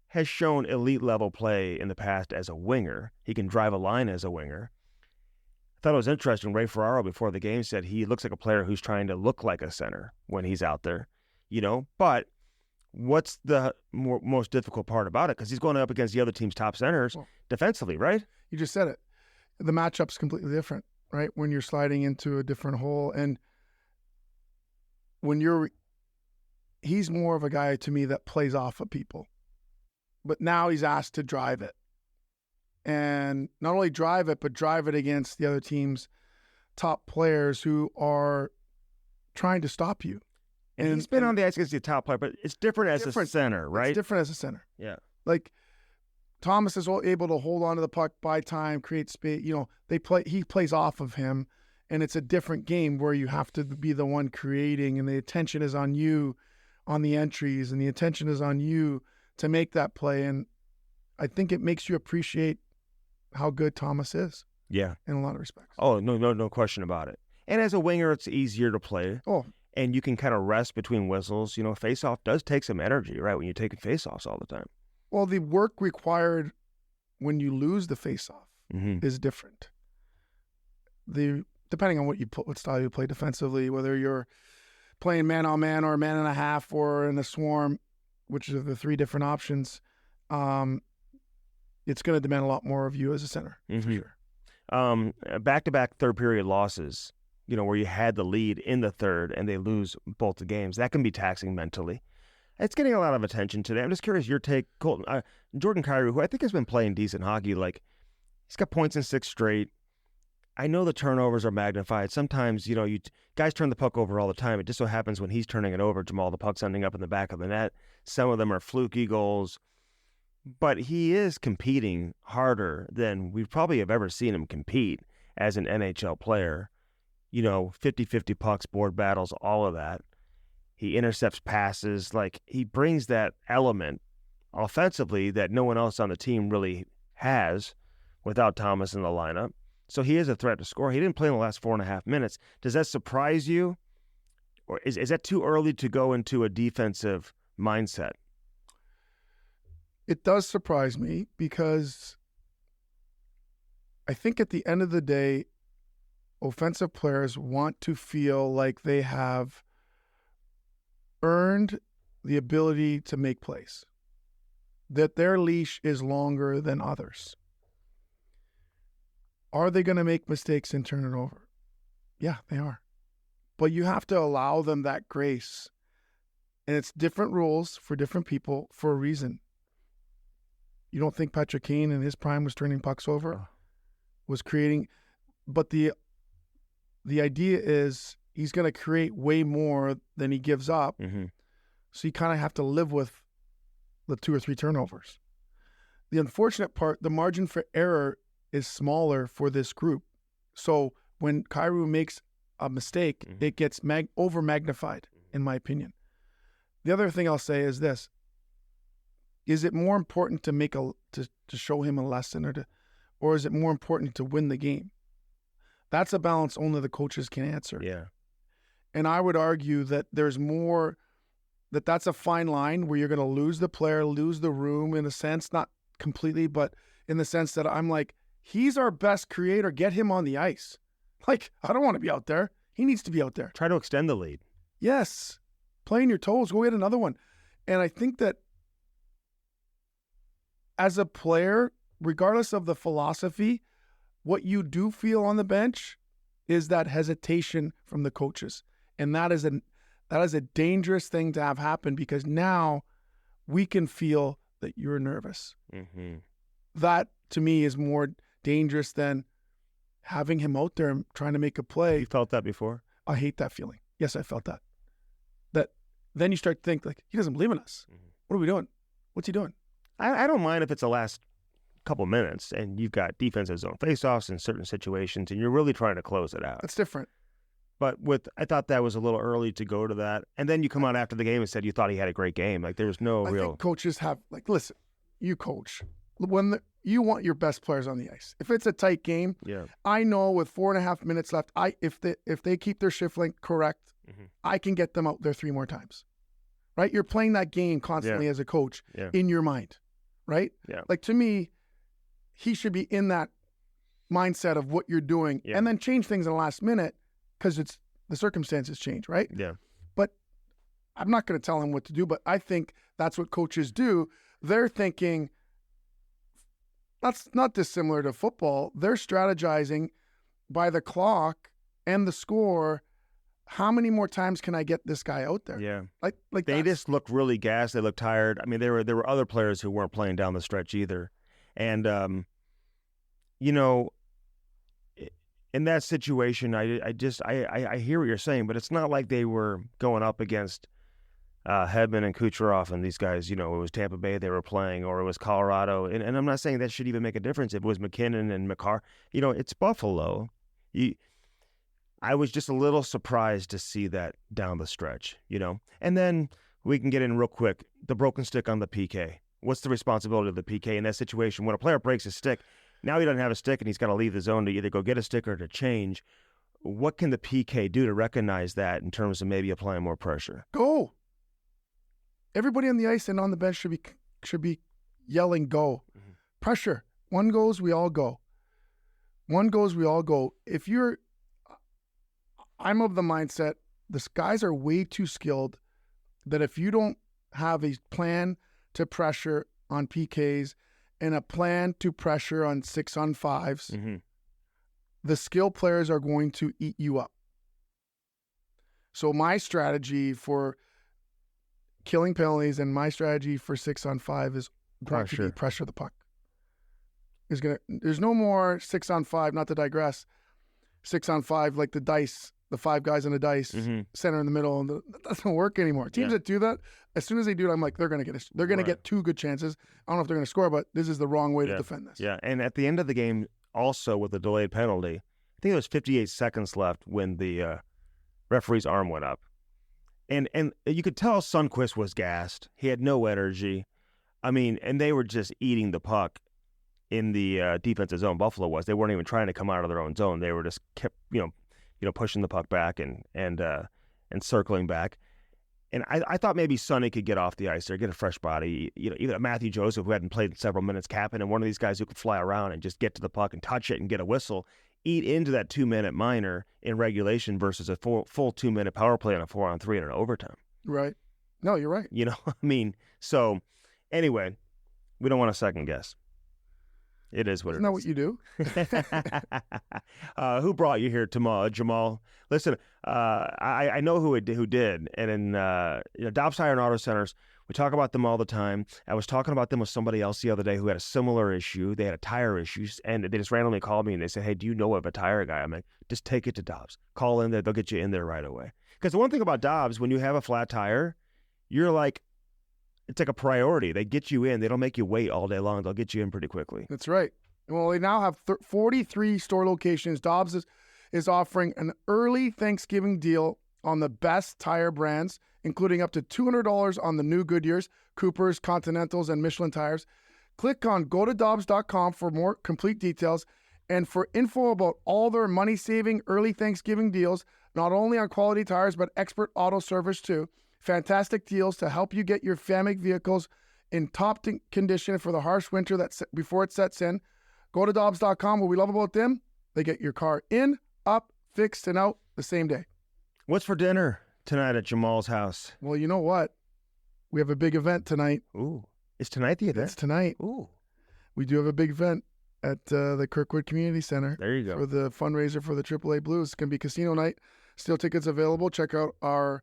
has shown elite level play in the past as a winger. He can drive a line as a winger. I thought it was interesting. Ray Ferraro before the game said he looks like a player who's trying to look like a center when he's out there, But what's the most difficult part about it? Because he's going up against the other team's top centers defensively, right? You just said it. The matchup's completely different, right? When you're sliding into a different hole, and he's more of a guy to me that plays off of people. But now he's asked to drive it. And not only drive it, but drive it against the other team's top players who are trying to stop you. And he's been on the ice against the top player, but it's different as a center, right? It's different as a center. Yeah. Like Thomas is able to hold on to the puck, buy time, create space. He plays off of him, And it's a different game where you have to be the one creating, and the attention is on you on the entries, and the attention is on you to make that play. And I think it makes you appreciate how good Thomas is. Yeah. In a lot of respects. Oh, no question about it. And as a winger, it's easier to play. Oh. And you can kind of rest between whistles. Face-off does take some energy, right, when you're taking face-offs all the time. Well, the work required when you lose the face-off is different. Depending on what style you play defensively, whether you're playing man-on-man or man and a half or in a swarm, which are the three different options, it's going to demand a lot more of you as a center, for sure. Back-to-back third-period losses, where you had the lead in the third and they lose both the games, that can be taxing mentally. It's getting a lot of attention today. I'm just curious your take, Colton. Jordan Kyrou, who I think has been playing decent hockey, he's got points in 6 straight. I know the turnovers are magnified. Sometimes, guys turn the puck over all the time. It just so happens when he's turning it over, Jamal, the puck's ending up in the back of the net. Some of them are fluky goals. But he is competing harder than we probably have ever seen him compete as an NHL player. 50-50 pucks, board battles, all of that. He intercepts passes. He brings that element offensively that no one else on the team really has without Thomas in the lineup. So he is a threat to score. He didn't play in the last 4.5 minutes. Does that surprise you? Or is that too early to go into a defensive mindset? It does surprise me because I think at the end of the day, offensive players want to feel like they have earned the ability to make plays, that their leash is longer than others. Are they going to make mistakes and turn it over? Yeah, they are. But you have to allow them that grace. And it's different rules for different people for a reason. You don't think Patrick Kane in his prime was turning pucks over? Was creating, but the idea is he's going to create way more than he gives up. So you kind of have to live with the 2 or 3 turnovers. The unfortunate part, the margin for error is smaller for this group. So when Kyrou makes a mistake, it gets over magnified, in my opinion. The other thing I'll say is this: is it more important to to show him a lesson, or is it more important to win the game? That's a balance only the coaches can answer. Yeah. And I would argue that there's more, that's a fine line where you're going to lose the player, lose the room in a sense, not completely, but in the sense that I'm like, he's our best creator, get him on the ice. I don't want to be out there. He needs to be out there. Try to extend the lead. Yes. Playing your toes, go get another one. And I think that as a player, regardless of the philosophy, what you do feel on the bench is that hesitation from the coaches. And that is a dangerous thing to have happen, because now we can feel that you're nervous. That, to me, is more dangerous than having him out there and trying to make a play. You felt that before? I hate that feeling. Yes, I felt that. That then you start to think, he doesn't believe in us. What are we doing? What's he doing? I don't mind if it's the last couple minutes and you've got defensive zone faceoffs in certain situations and you're really trying to close it out. That's different. But I thought that was a little early to go to that. And then you come out after the game and said you thought he had a great game. There was no real. I think coaches have, listen, you coach. When you want your best players on the ice. If it's a tight game, I know with 4.5 minutes left, if they keep their shift length correct, I can get them out there 3 more times. Right? You're playing that game constantly as a coach in your mind. Right? Yeah. To me, he should be in that mindset of what you're doing and then change things in the last minute because it's the circumstances change, right? Yeah. But I'm not going to tell him what to do, but I think that's what coaches do. They're thinking, that's not dissimilar to football. They're strategizing by the clock and the score. How many more times can I get this guy out there? Yeah. They just looked really gassed. They looked tired. I mean, there were other players who weren't playing down the stretch either. And, in that situation, I hear what you're saying, but it's not like they were going up against Hedman and Kucherov and these guys. It was Tampa Bay they were playing, or it was Colorado. And I'm not saying that should even make a difference if it was McKinnon and McCarr. It's Buffalo. I was just a little surprised to see that down the stretch, And then we can get in real quick, the broken stick on the PK. What's the responsibility of the PK in that situation? When a player breaks his stick, now he doesn't have a stick and he's got to leave the zone to either go get a stick or to change. What can the PK do to recognize that in terms of maybe applying more pressure? Go. Everybody on the ice and on the bench should be yelling go. Mm-hmm. Pressure. One goes, we all go. One goes, we all go. I'm of the mindset, the guys are way too skilled that if you don't have a plan to pressure on PKs and a plan to pressure on 6-on-5s, mm-hmm. the skill players are going to eat you up. So my strategy for killing penalties and my strategy for 6-on-5 is going to be pressure the puck. There's no more 6-on-5, not to digress, 6-on-5 like the dice, the 5 guys on the dice, mm-hmm. center in the middle, and that doesn't work anymore. Teams that do that, as soon as they do it, I'm like, they're going to get 2 good chances. I don't know if they're going to score, but this is the wrong way to defend this. Yeah, and at the end of the game, also with the delayed penalty, I think there was 58 seconds left when the referee's arm went up. And you could tell Sundqvist was gassed. He had no energy. I mean, and they were just eating the puck in the defensive zone. Buffalo was. They weren't even trying to come out of their own zone. They were just kept, pushing the puck back and circling back. And I thought maybe Sonny could get off the ice there, get a fresh body. Even Matthew Joseph, who hadn't played in several minutes, capping, and one of these guys who could fly around and just get to the puck and touch it and get a whistle, eat into that 2-minute minor in regulation versus a full 2-minute power play on a 4-on-3 and an overtime. Right. No, you're right. So anyway, we don't want to second guess. It is what Isn't it that is. What you do? Who brought you here, Jamal? Listen, I know who did. And in Dobbs Tire and Auto Centers, we talk about them all the time. I was talking about them with somebody else the other day who had a similar issue. They had a tire issue, and they just randomly called me and they said, hey, do you know of a tire guy? I'm like, just take it to Dobbs. Call in there. They'll get you in there right away. Because the one thing about Dobbs, when you have a flat tire, you're like, it's like a priority. They get you in. They don't make you wait all day long. They'll get you in pretty quickly. That's right. Well, they now have 43 store locations. Dobbs is offering an early Thanksgiving deal on the best tire brands, including up to $200 on the new Goodyears, Coopers, Continentals, and Michelin tires. Click on gotodobbs.com for more complete details and for info about all their money-saving early Thanksgiving deals, not only on quality tires, but expert auto service too. Fantastic deals to help you get your family vehicles in top condition for the harsh winter before it sets in. Go to Dobbs.com. What we love about them, they get your car in, up, fixed, and out the same day. What's for dinner tonight at Jamal's house? Well, you know what? We have a big event tonight. Ooh. Is tonight the event? It's tonight. Ooh. We do have a big event at the Kirkwood Community Center. There you go. For the fundraiser for the AAA Blues. It's going to be casino night. Still tickets available. Check out our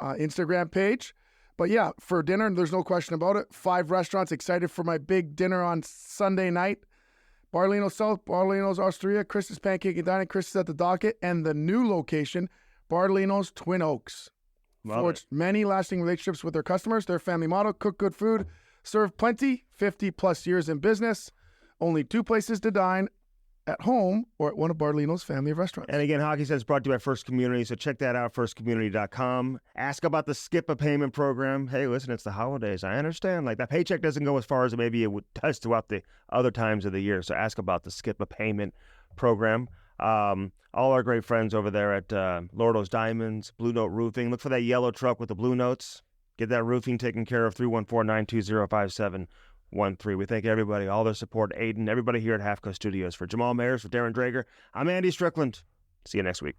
Instagram page. But yeah, for dinner, there's no question about it. 5 restaurants. Excited for my big dinner on Sunday night. Barlino South, Barlino's Osteria, Chris's Pancake and Dining, Chris's at the Docket, and the new location, Barlino's Twin Oaks. Forged many lasting relationships with their customers. Their family motto, cook good food, serve plenty, 50 plus years in business. Only 2 places to dine, at home or at one of Barlino's family of restaurants. And again, Hockey Sense brought to you by First Community, so check that out, firstcommunity.com. Ask about the Skip a Payment program. Hey, listen, it's the holidays. I understand. Like, that paycheck doesn't go as far as maybe it does throughout the other times of the year, so ask about the Skip a Payment program. All our great friends over there at Lordo's Diamonds, Blue Note Roofing. Look for that yellow truck with the blue notes. Get that roofing taken care of, 314-920-5713. We thank everybody, all their support, Aiden, everybody here at Half Coast Studios. For Jamal Mayers, for Darren Dreger, I'm Andy Strickland. See you next week.